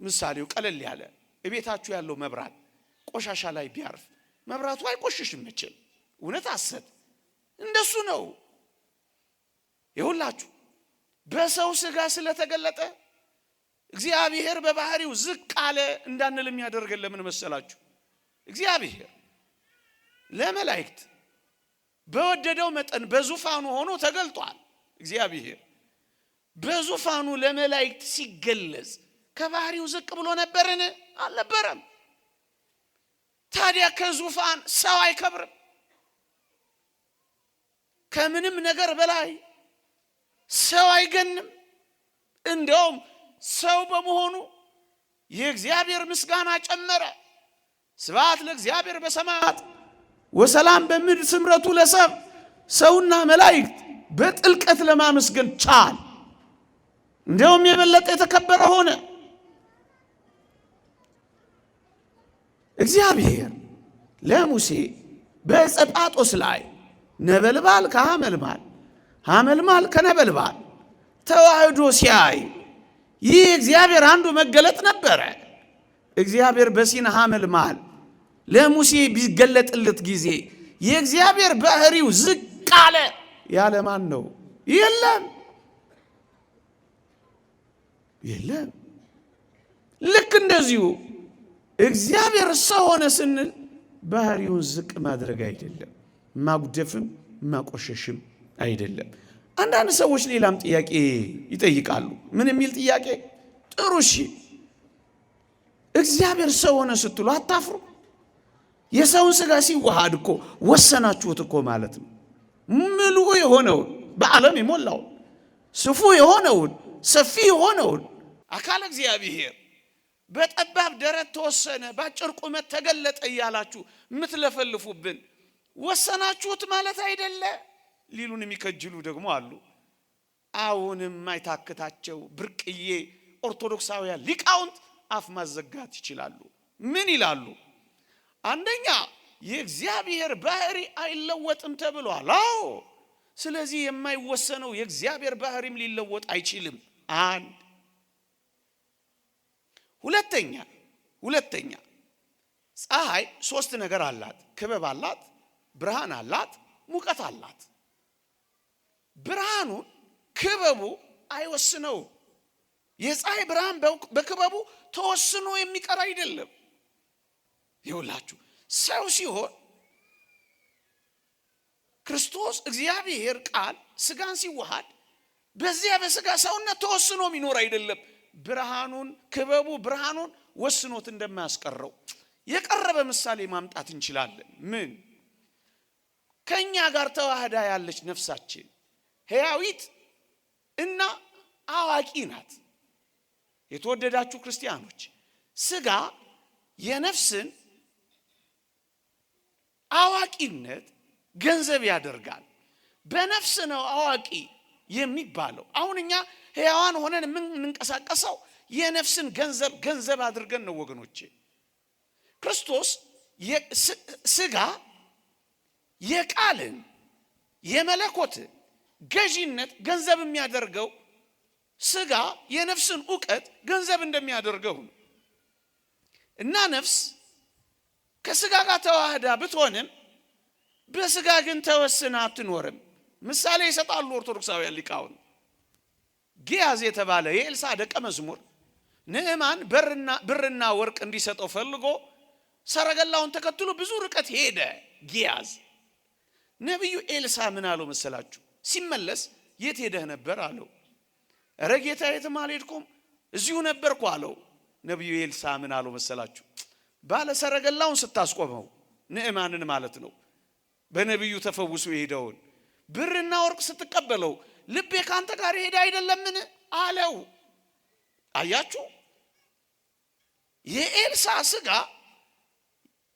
ምሳሌው ቀለል ያለ እቤታችሁ ያለው መብራት ቆሻሻ ላይ ቢያርፍ መብራቱ አይቆሽሽም መቼም፣ እውነት ሐሰት እንደሱ ነው። ይሁላችሁ በሰው ሥጋ ስለተገለጠ እግዚአብሔር በባህሪው ዝቅ አለ እንዳንል የሚያደርገን ለምን መሰላችሁ? እግዚአብሔር ለመላእክት በወደደው መጠን በዙፋኑ ሆኖ ተገልጧል። እግዚአብሔር በዙፋኑ ለመላእክት ሲገለጽ ከባህሪው ዝቅ ብሎ ነበርን? አልነበረም። ታዲያ ከዙፋን ሰው አይከብርም? ከምንም ነገር በላይ ሰው አይገንም? እንደውም ሰው በመሆኑ የእግዚአብሔር ምስጋና ጨመረ። ስብሐት ለእግዚአብሔር በሰማያት ወሰላም በምድር ስምረቱ ለሰብ። ሰውና መላእክት በጥልቀት ለማመስገን ቻል። እንደውም የበለጠ የተከበረ ሆነ። እግዚአብሔር ለሙሴ በዕፀ ጳጦስ ላይ ነበልባል ከሐመልማል ሐመልማል ከነበልባል ተዋህዶ ሲያይ ይህ እግዚአብሔር አንዱ መገለጥ ነበረ። እግዚአብሔር በሲና ሐመልማል ለሙሴ ቢገለጥለት ጊዜ የእግዚአብሔር ባህሪው ዝቅ አለ ያለ ማን ነው? የለም። ልክ እንደዚሁ እግዚአብሔር ሰው ሆነ ስንል ባህሪውን ዝቅ ማድረግ አይደለም፣ ማጉደፍም ማቆሸሽም አይደለም። አንዳንድ ሰዎች ሌላም ጥያቄ ይጠይቃሉ። ምን የሚል ጥያቄ? ጥሩ እሺ፣ እግዚአብሔር ሰው ሆነ ስትሉ አታፍሩ? የሰውን ሥጋ ሲዋሃድ እኮ ወሰናችሁት እኮ ማለት ነው። ምሉዕ የሆነውን በዓለም የሞላውን ስፉ የሆነውን ሰፊ የሆነውን አካል እግዚአብሔር በጠባብ ደረት ተወሰነ፣ በአጭር ቁመት ተገለጠ እያላችሁ የምትለፈልፉብን ወሰናችሁት ማለት አይደለ ሊሉን የሚከጅሉ ደግሞ አሉ። አሁንም ማይታክታቸው ብርቅዬ ኦርቶዶክሳውያን ሊቃውንት አፍ ማዘጋት ይችላሉ። ምን ይላሉ? አንደኛ የእግዚአብሔር ባህሪ አይለወጥም ተብሏል። አዎ፣ ስለዚህ የማይወሰነው የእግዚአብሔር ባህሪም ሊለወጥ አይችልም። አንድ ሁለተኛ ፀሐይ ሶስት ነገር አላት። ክበብ አላት፣ ብርሃን አላት፣ ሙቀት አላት። ብርሃኑን ክበቡ አይወስነው። የፀሐይ ብርሃን በክበቡ ተወስኖ የሚቀር አይደለም። ይውላችሁ ሰው ሲሆን ክርስቶስ እግዚአብሔር ቃል ስጋን ሲዋሃድ በዚያ በስጋ ሰውነት ተወስኖ የሚኖር አይደለም። ብርሃኑን ክበቡ ብርሃኑን ወስኖት እንደማያስቀረው የቀረበ ምሳሌ ማምጣት እንችላለን። ምን? ከኛ ጋር ተዋህዳ ያለች ነፍሳችን ሕያዊት እና አዋቂ ናት። የተወደዳችሁ ክርስቲያኖች ስጋ የነፍስን አዋቂነት ገንዘብ ያደርጋል። በነፍስ ነው አዋቂ የሚባለው። አሁን እኛ ሕያዋን ሆነን የምንንቀሳቀሰው የነፍስን ገንዘብ አድርገን ነው ወገኖቼ። ክርስቶስ ስጋ የቃልን የመለኮትን ገዢነት ገንዘብ የሚያደርገው ስጋ የነፍስን ዕውቀት ገንዘብ እንደሚያደርገው ነው። እና ነፍስ ከስጋ ጋር ተዋህዳ ብትሆንም በስጋ ግን ተወስና አትኖርም። ምሳሌ ይሰጣሉ ኦርቶዶክሳውያን ሊቃውንት። ጊያዝ የተባለ የኤልሳ ደቀ መዝሙር ንዕማን ብርና ወርቅ እንዲሰጠው ፈልጎ ሰረገላውን ተከትሎ ብዙ ርቀት ሄደ። ጊያዝ ነቢዩ ኤልሳ ምን አለው መሰላችሁ? ሲመለስ የት ሄደህ ነበር አለው። ኧረ ጌታዬ የትም አልሄድኩም እዚሁ ነበርኩ አለው። ነቢዩ ኤልሳ ምን አለው መሰላችሁ? ባለ ሰረገላውን ስታስቆመው ንዕማንን ማለት ነው፣ በነቢዩ ተፈውሶ የሄደውን ብርና ወርቅ ስትቀበለው ልቤ ካንተ ጋር ሄደ አይደለምን አለው። አያችሁ፣ የኤልሳ ስጋ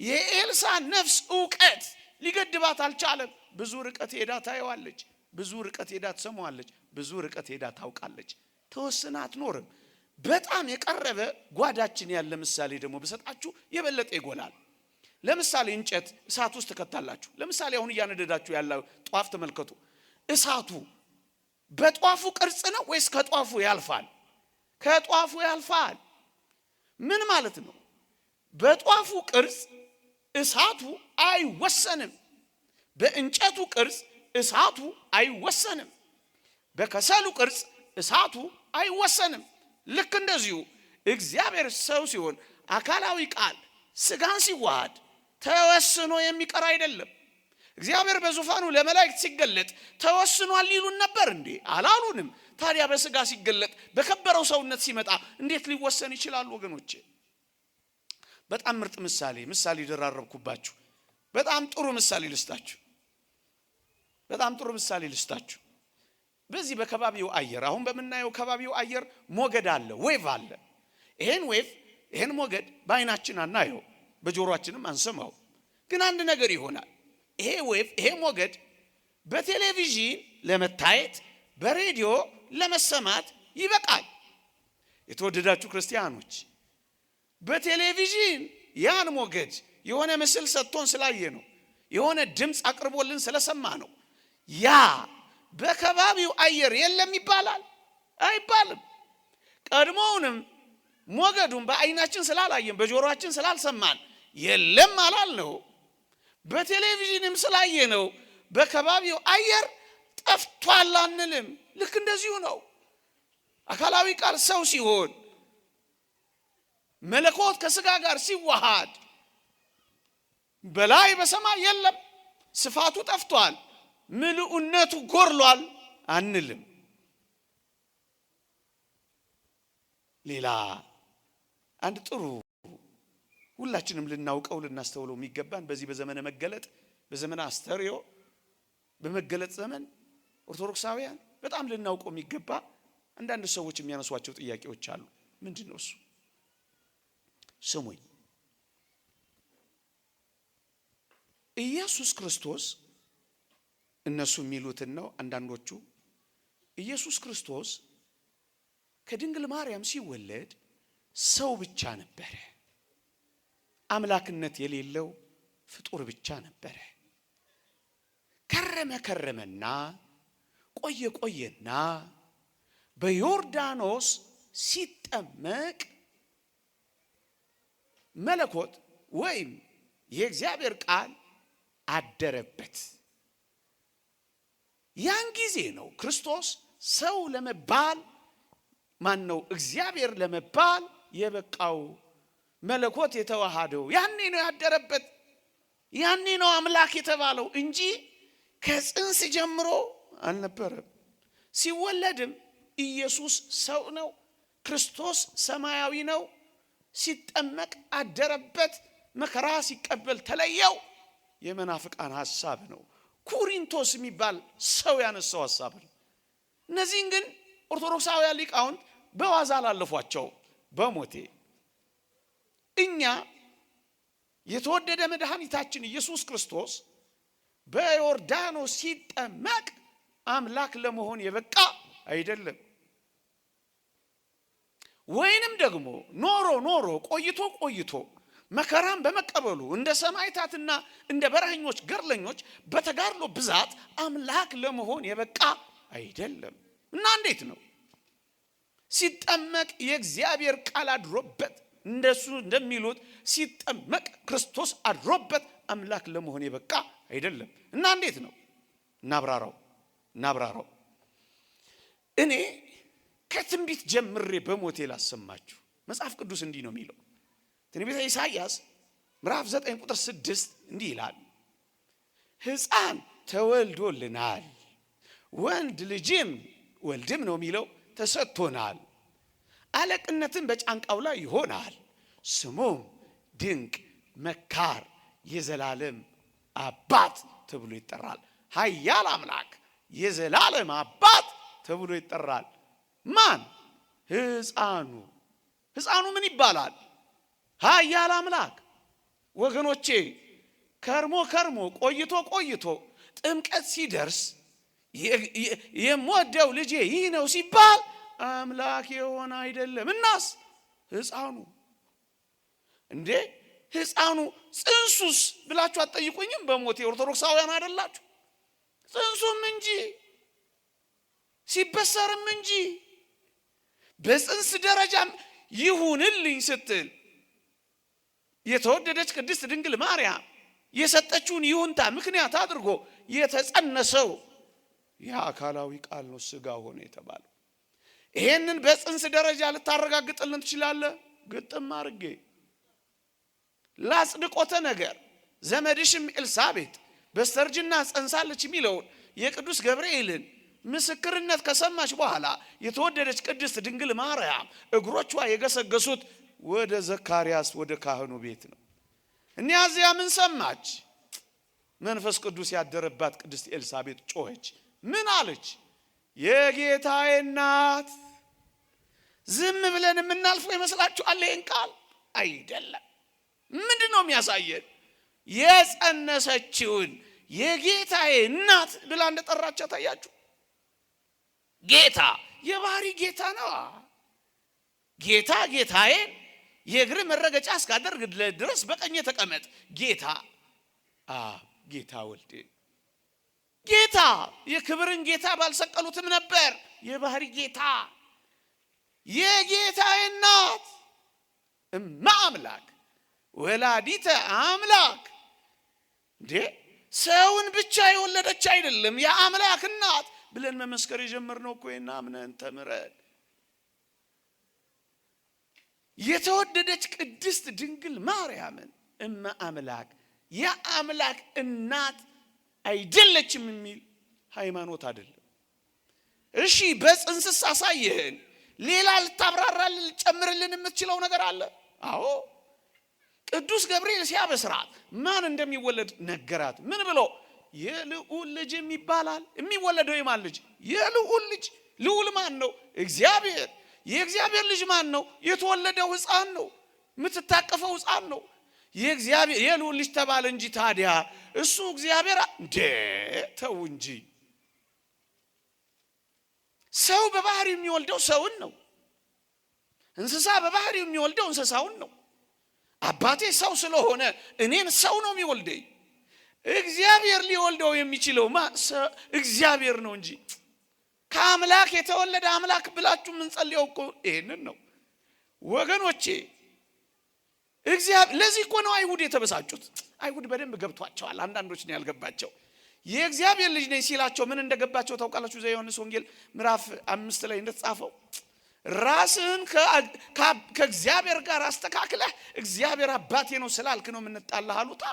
የኤልሳ ነፍስ ዕውቀት ሊገድባት አልቻለም። ብዙ ርቀት ሄዳ ታየዋለች፣ ብዙ ርቀት ሄዳ ትሰማዋለች፣ ብዙ ርቀት ሄዳ ታውቃለች። ተወስና አትኖርም። በጣም የቀረበ ጓዳችን ያለ ምሳሌ ደግሞ በሰጣችሁ የበለጠ ይጎላል። ለምሳሌ እንጨት እሳት ውስጥ ተከታላችሁ። ለምሳሌ አሁን እያነደዳችሁ ያለው ጧፍ ተመልከቱ። እሳቱ በጧፉ ቅርጽ ነው ወይስ ከጧፉ ያልፋል? ከጧፉ ያልፋል። ምን ማለት ነው? በጧፉ ቅርጽ እሳቱ አይወሰንም። በእንጨቱ ቅርጽ እሳቱ አይወሰንም። በከሰሉ ቅርጽ እሳቱ አይወሰንም። ልክ እንደዚሁ እግዚአብሔር ሰው ሲሆን አካላዊ ቃል ስጋን ሲዋሃድ ተወስኖ የሚቀር አይደለም። እግዚአብሔር በዙፋኑ ለመላእክት ሲገለጥ ተወስኗል ሊሉን ነበር እንዴ? አላሉንም። ታዲያ በስጋ ሲገለጥ በከበረው ሰውነት ሲመጣ እንዴት ሊወሰን ይችላል? ወገኖቼ በጣም ምርጥ ምሳሌ ደራረብኩባችሁ። በጣም ጥሩ ምሳሌ ልስጣችሁ። በዚህ በከባቢው አየር አሁን በመናየው ከባቢው አየር ሞገድ አለ፣ ዌቭ አለ። ይሄን ሞገድ በአይናችን አናየው፣ በጆሮአችንም አንሰማው። ግን አንድ ነገር ይሆናል። ይሄ ሞገድ በቴሌቪዥን ለመታየት በሬዲዮ ለመሰማት ይበቃል። የተወደዳችሁ ክርስቲያኖች በቴሌቪዥን ያን ሞገድ የሆነ ምስል ሰጥቶን ስላየ ነው፣ የሆነ ድምፅ አቅርቦልን ስለሰማ ነው። ያ በከባቢው አየር የለም ይባላል? አይባልም። ቀድሞውንም ሞገዱን በአይናችን ስላላየን በጆሮአችን ስላልሰማን የለም አላልነው። በቴሌቪዥንም ስላየነው በከባቢው አየር ጠፍቷል አንልም። ልክ እንደዚሁ ነው። አካላዊ ቃል ሰው ሲሆን መለኮት ከስጋ ጋር ሲዋሃድ በላይ በሰማይ የለም፣ ስፋቱ ጠፍቷል፣ ምልኡነቱ ጎርሏል አንልም። ሌላ አንድ ጥሩ ሁላችንም ልናውቀው ልናስተውለው የሚገባን በዚህ በዘመነ መገለጥ በዘመነ አስተርእዮ በመገለጥ ዘመን ኦርቶዶክሳውያን በጣም ልናውቀው የሚገባ አንዳንድ ሰዎች የሚያነሷቸው ጥያቄዎች አሉ። ምንድነው እሱ? ስሙኝ። ኢየሱስ ክርስቶስ እነሱ የሚሉትን ነው አንዳንዶቹ። ኢየሱስ ክርስቶስ ከድንግል ማርያም ሲወለድ ሰው ብቻ ነበረ። አምላክነት የሌለው ፍጡር ብቻ ነበረ። ከረመና ቆየና በዮርዳኖስ ሲጠመቅ መለኮት ወይም የእግዚአብሔር ቃል አደረበት። ያን ጊዜ ነው ክርስቶስ ሰው ለመባል እግዚአብሔር ለመባል የበቃው፣ መለኮት የተዋሃደው ያኔ ነው ያደረበት። ያኔ ነው አምላክ የተባለው እንጂ ከጽንስ ጀምሮ አልነበረም። ሲወለድም ኢየሱስ ሰው ነው፣ ክርስቶስ ሰማያዊ ነው። ሲጠመቅ አደረበት፣ መከራ ሲቀበል ተለየው። የመናፍቃን ሐሳብ ነው። ኩሪንቶስ የሚባል ሰው ያነሳው ሐሳብ ነው። እነዚህን ግን ኦርቶዶክሳውያን ሊቃውንት በዋዛ ላለፏቸው በሞቴ እኛ የተወደደ መድኃኒታችን ኢየሱስ ክርስቶስ በዮርዳኖስ ሲጠመቅ አምላክ ለመሆን የበቃ አይደለም። ወይንም ደግሞ ኖሮ ቆይቶ መከራን በመቀበሉ እንደ ሰማዕታትና እንደ በረሃኞች ገርለኞች በተጋድሎ ብዛት አምላክ ለመሆን የበቃ አይደለም። እና እንዴት ነው? ሲጠመቅ የእግዚአብሔር ቃል አድሮበት፣ እንደሱ እንደሚሉት ሲጠመቅ ክርስቶስ አድሮበት አምላክ ለመሆን የበቃ አይደለም። እና እንዴት ነው? እናብራራው። እኔ ከትንቢት ጀምሬ በሞቴ ላሰማችሁ። መጽሐፍ ቅዱስ እንዲህ ነው የሚለው። ትንቢተ ኢሳይያስ ምዕራፍ 9 ቁጥር 6 እንዲህ ይላል፣ ሕፃን ተወልዶልናል፣ ወንድ ልጅም ወልድም ነው የሚለው ተሰጥቶናል፣ አለቅነትን በጫንቃው ላይ ይሆናል፣ ስሙም ድንቅ መካር፣ የዘላለም አባት ተብሎ ይጠራል። ኃያል አምላክ፣ የዘላለም አባት ተብሎ ይጠራል። ማን? ሕፃኑ ምን ይባላል? ኃያል አምላክ። ወገኖቼ ከርሞ ቆይቶ ጥምቀት ሲደርስ የምወደው ልጄ ይህ ነው ሲባል አምላክ የሆነ አይደለም። እናስ ሕፃኑ እንዴ? ሕፃኑ ጽንሱስ ብላችሁ አትጠይቁኝም? በሞቴ ኦርቶዶክሳውያን አይደላችሁ? ጽንሱም እንጂ ሲበሰርም እንጂ በጽንስ ደረጃም ይሁንልኝ ስትል የተወደደች ቅድስት ድንግል ማርያም የሰጠችውን ይሁንታ ምክንያት አድርጎ የተጸነሰው የአካላዊ ቃል ነው፣ ሥጋ ሆነ የተባለው። ይሄንን በጽንስ ደረጃ ልታረጋግጥልን ትችላለህ? ግጥም አድርጌ ላጽድቆተ ነገር ዘመድሽም ኤልሳቤጥ በስተርጅና ጸንሳለች የሚለውን የቅዱስ ገብርኤልን ምስክርነት ከሰማች በኋላ የተወደደች ቅድስት ድንግል ማርያም እግሮቿ የገሰገሱት ወደ ዘካርያስ ወደ ካህኑ ቤት ነው። እዚያ ምን ሰማች? መንፈስ ቅዱስ ያደረባት ቅድስት ኤልሳቤጥ ጮኸች። ምን አለች? የጌታዬ እናት። ዝም ብለን የምናልፈው ይመስላችኋል? ይሄን ቃል አይደለም። ምንድን ነው የሚያሳየን? የጸነሰችውን የጌታዬ እናት ብላ እንደጠራቻት ታያችሁ። ጌታ የባህሪ ጌታ ነው። ጌታ ጌታዬን የእግር መረገጫ እስካደርግ ድረስ በቀኝ ተቀመጥ። ጌታ ወልድ ጌታ የክብርን ጌታ ባልሰቀሉትም ነበር። የባህሪ ጌታ የጌታዬ እናት እማ አምላክ ወላዲተ አምላክ። እንዴ ሰውን ብቻ የወለደች አይደለም፣ የአምላክ እናት ብለን መመስከር የጀመርነው እኮ እና አምነን ተምረን የተወደደች ቅድስት ድንግል ማርያምን እመ አምላክ የአምላክ እናት አይደለችም የሚል ሃይማኖት አይደለም። እሺ በጽንስስ አሳየን። ሌላ ልታብራራልን ልጨምርልን የምትችለው ነገር አለ? አዎ ቅዱስ ገብርኤል ሲያበስራት ማን እንደሚወለድ ነገራት። ምን ብሎ? የልዑል ልጅ ይባላል። የሚወለደው የማን ልጅ? የልዑል ልጅ። ልዑል ማን ነው? እግዚአብሔር። የእግዚአብሔር ልጅ ማን ነው? የተወለደው ሕፃን ነው። የምትታቀፈው ሕፃን ነው። የእግዚአብሔር የልዑል ልጅ ተባለ እንጂ ታዲያ እሱ እግዚአብሔር ተው እንጂ። ሰው በባህሪው የሚወልደው ሰውን ነው። እንስሳ በባህሪው የሚወልደው እንስሳውን ነው። አባቴ ሰው ስለሆነ እኔን ሰው ነው የሚወልደኝ። እግዚአብሔር ሊወልደው የሚችለው እግዚአብሔር ነው እንጂ ከአምላክ የተወለደ አምላክ ብላችሁ የምንጸልየው እኮ ይሄንን ነው ወገኖቼ። እግዚአብሔር ለዚህ እኮ ነው አይሁድ የተበሳጩት። አይሁድ በደንብ ገብቷቸዋል። አንዳንዶች ነው ያልገባቸው። የእግዚአብሔር ልጅ ነኝ ሲላቸው ምን እንደገባቸው ታውቃላችሁ? ዘዮሐንስ ወንጌል ምዕራፍ 5 ላይ እንደተጻፈው ራስህን ከእግዚአብሔር ጋር አስተካክለህ እግዚአብሔር አባቴ ነው ስላልክ ነው የምንጣላህ አሉታ።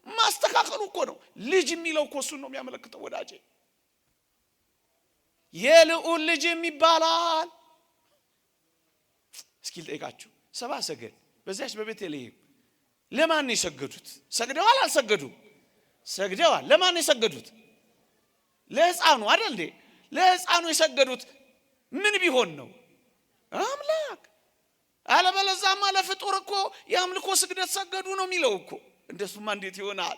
ማስተካከሉ እኮ ነው። ልጅ የሚለው እኮ እሱን ነው የሚያመለክተው ወዳጄ። የልዑል ልጅ ይባላል። እስኪ ልጠይቃችሁ፣ ሰብአ ሰገል በዚያች በቤተልሔም ለማን ነው የሰገዱት? ሰግደዋል? አልሰገዱም? ሰግደዋል። ለማን ነው የሰገዱት? ለሕፃኑ አይደል እንዴ? ለሕፃኑ የሰገዱት ምን ቢሆን ነው? አምላክ። አለበለዛማ ለፍጡር እኮ የአምልኮ ስግደት ሰገዱ ነው የሚለው እኮ። እንደሱማ እንዴት ይሆናል?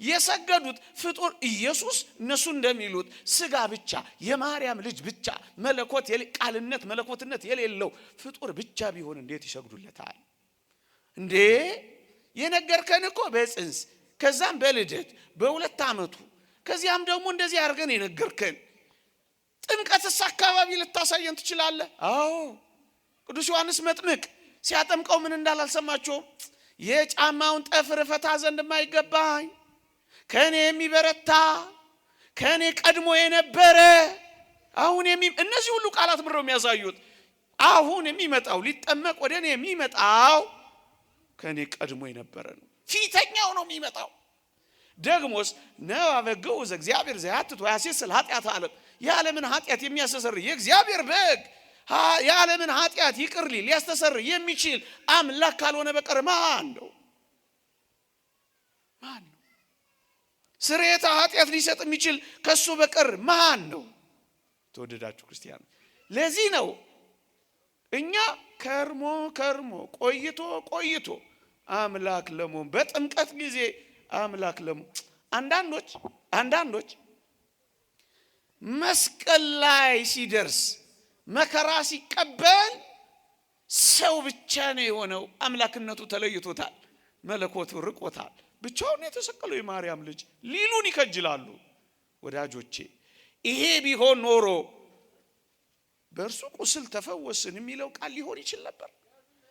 የሰገዱት ፍጡር ኢየሱስ እነሱ እንደሚሉት ስጋ ብቻ የማርያም ልጅ ብቻ መለኮት ቃልነት መለኮትነት የሌለው ፍጡር ብቻ ቢሆን እንዴት ይሰግዱለታል እንዴ? የነገርከን እኮ በጽንስ ከዛም በልደት በ2 ዓመቱ ከዚያም ደግሞ እንደዚህ አድርገን የነገርከን። ጥምቀትስ አካባቢ ልታሳየን ትችላለህ? አዎ ቅዱስ ዮሐንስ መጥምቅ ሲያጠምቀው ምን እንዳላልሰማቸውም? የጫማውን ጠፍር ፈታ ዘንድ የማይገባኝ ከኔ የሚበረታ ከኔ ቀድሞ የነበረ አሁን እነዚህ ሁሉ ቃላት ምንድነው የሚያሳዩት? አሁን የሚመጣው ሊጠመቅ ወደ እኔ የሚመጣው ከኔ ቀድሞ የነበረ ነው። ፊተኛው ነው የሚመጣው። ደግሞስ ነው አበገው ዘእግዚአብሔር ዘያትት ወያሴስል ኃጢአት ዓለም የዓለምን ኃጢአት የሚያስተሰርይ የእግዚአብሔር በግ የዓለምን ኃጢአት ይቅር ሊል ሊያስተሰርይ የሚችል አምላክ ካልሆነ በቀር ማን ነው? ማን ነው? ስርየተ ኃጢአት ሊሰጥ የሚችል ከሱ በቀር ማን ነው? ተወደዳችሁ ክርስቲያኖች፣ ለዚህ ነው እኛ ከርሞ ቆይቶ አምላክ ለመሆን በጥምቀት ጊዜ አምላክ ለመሆን አንዳንዶች መስቀል ላይ ሲደርስ መከራ ሲቀበል ሰው ብቻ ነው የሆነው። አምላክነቱ ተለይቶታል፣ መለኮቱ ርቆታል። ብቻውን የተሰቀለው የማርያም ልጅ ሊሉን ይከጅላሉ። ወዳጆቼ ይሄ ቢሆን ኖሮ በእርሱ ቁስል ተፈወስን የሚለው ቃል ሊሆን ይችል ነበር።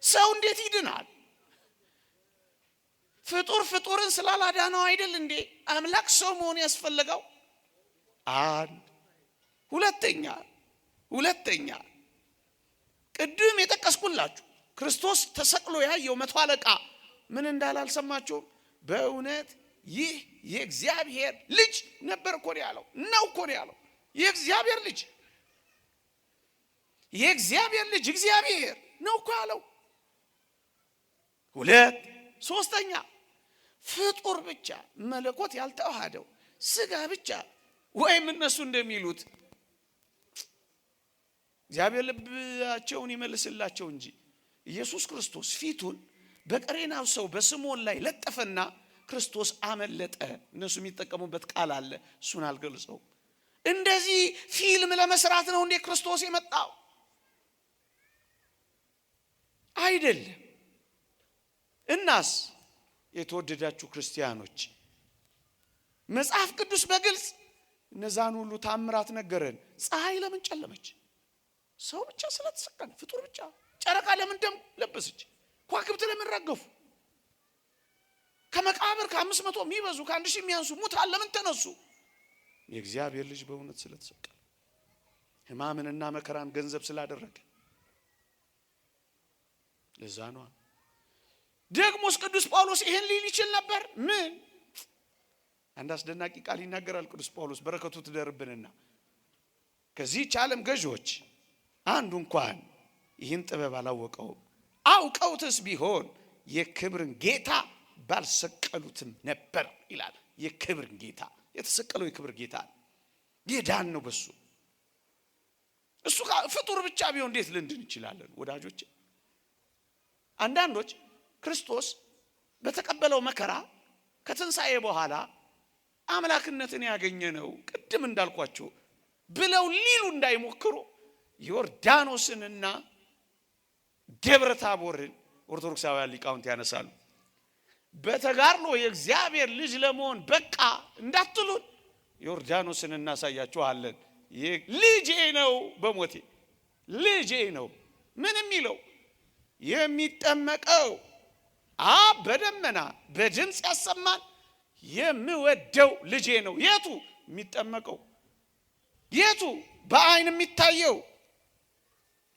ሰው እንዴት ይድናል? ፍጡርን ስላላዳነው አይደል እንዴ አምላክ ሰው መሆን ያስፈልገው? አንድ ሁለተኛ ቅድም የጠቀስኩላችሁ ክርስቶስ ተሰቅሎ ያየው 100 አለቃ ምን እንዳላልሰማችሁም? በእውነት ይህ የእግዚአብሔር ልጅ ነበር እኮ ነው ያለው። ነው እኮ ነው ያለው። የእግዚአብሔር ልጅ እግዚአብሔር ነው እኮ ያለው። ሶስተኛ ፍጡር ብቻ መለኮት ያልተዋሃደው ስጋ ብቻ ወይም እነሱ እንደሚሉት እግዚአብሔር ልባቸውን ይመልስላቸው እንጂ ኢየሱስ ክርስቶስ ፊቱን በቀሬናው ሰው በስምዖን ላይ ለጠፈና ክርስቶስ አመለጠ። እነሱ የሚጠቀሙበት ቃል አለ፣ እሱን አልገልጸው። እንደዚህ ፊልም ለመስራት ነው እንዴ ክርስቶስ የመጣው? አይደለም። እናስ የተወደዳችሁ ክርስቲያኖች መጽሐፍ ቅዱስ በግልጽ እነዛን ሁሉ ታምራት ነገረን። ፀሐይ ለምን ጨለመች? ሰው ብቻ ስለተሰቀለ፣ ፍጡር ብቻ። ጨረቃ ለምን ደም ለበሰች? ከዋክብት ለምን ረገፉ? ከመቃብር ከ500 የሚበዙ ከ1000 የሚያንሱ ሙታን ለምን ተነሱ? የእግዚአብሔር ልጅ በእውነት ስለተሰቀለ፣ ሕማምንና መከራን ገንዘብ ስላደረገ ለዛ ነው። ደግሞስ ቅዱስ ጳውሎስ ይሄን ሊል ይችል ነበር። ምን አንድ አስደናቂ ቃል ይናገራል ቅዱስ ጳውሎስ፣ በረከቱ ትደርብንና ከዚህች ዓለም ገዢዎች አንዱ እንኳን ይህን ጥበብ አላወቀውም፣ አውቀውትስ ቢሆን የክብርን ጌታ ባልሰቀሉትም ነበር ይላል። የክብርን ጌታ የተሰቀለው የክብር ጌታ የዳን ነው በሱ። እሱ ፍጡር ብቻ ቢሆን እንዴት ልንድን እንችላለን? ወዳጆቼ አንዳንዶች ክርስቶስ በተቀበለው መከራ ከትንሣኤ በኋላ አምላክነትን ያገኘ ነው ቅድም እንዳልኳቸው ብለው ሊሉ እንዳይሞክሩ ዮርዳኖስንና ደብረ ታቦርን ኦርቶዶክሳውያን ሊቃውንት ያነሳሉ። በተጋድሎ የእግዚአብሔር ልጅ ለመሆን በቃ እንዳትሉን ዮርዳኖስን እናሳያችኋለን። ልጄ ነው፣ በሞቴ ልጄ ነው። ምን የሚለው የሚጠመቀው አብ በደመና በድምፅ ያሰማን የምወደው ልጄ ነው። የቱ የሚጠመቀው? የቱ በአይን የሚታየው?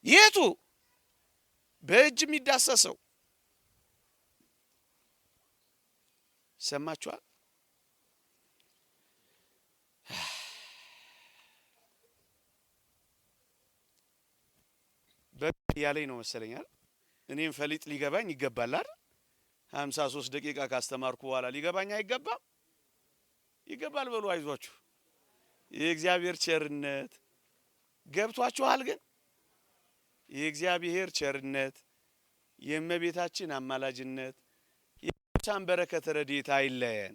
የቱ በእጅ የሚዳሰሰው? ሰማችኋል? ያለኝ ነው መሰለኛል። እኔም ፈሊጥ ሊገባኝ ይገባል አይደል? 53 ደቂቃ ካስተማርኩ በኋላ ሊገባኝ አይገባም? ይገባል በሉ። አይዟችሁ። የእግዚአብሔር ቸርነት ገብቷችኋል ግን የእግዚአብሔር ቸርነት የእመቤታችን አማላጅነት የቅዱሳን በረከት ረድኤት አይለየን።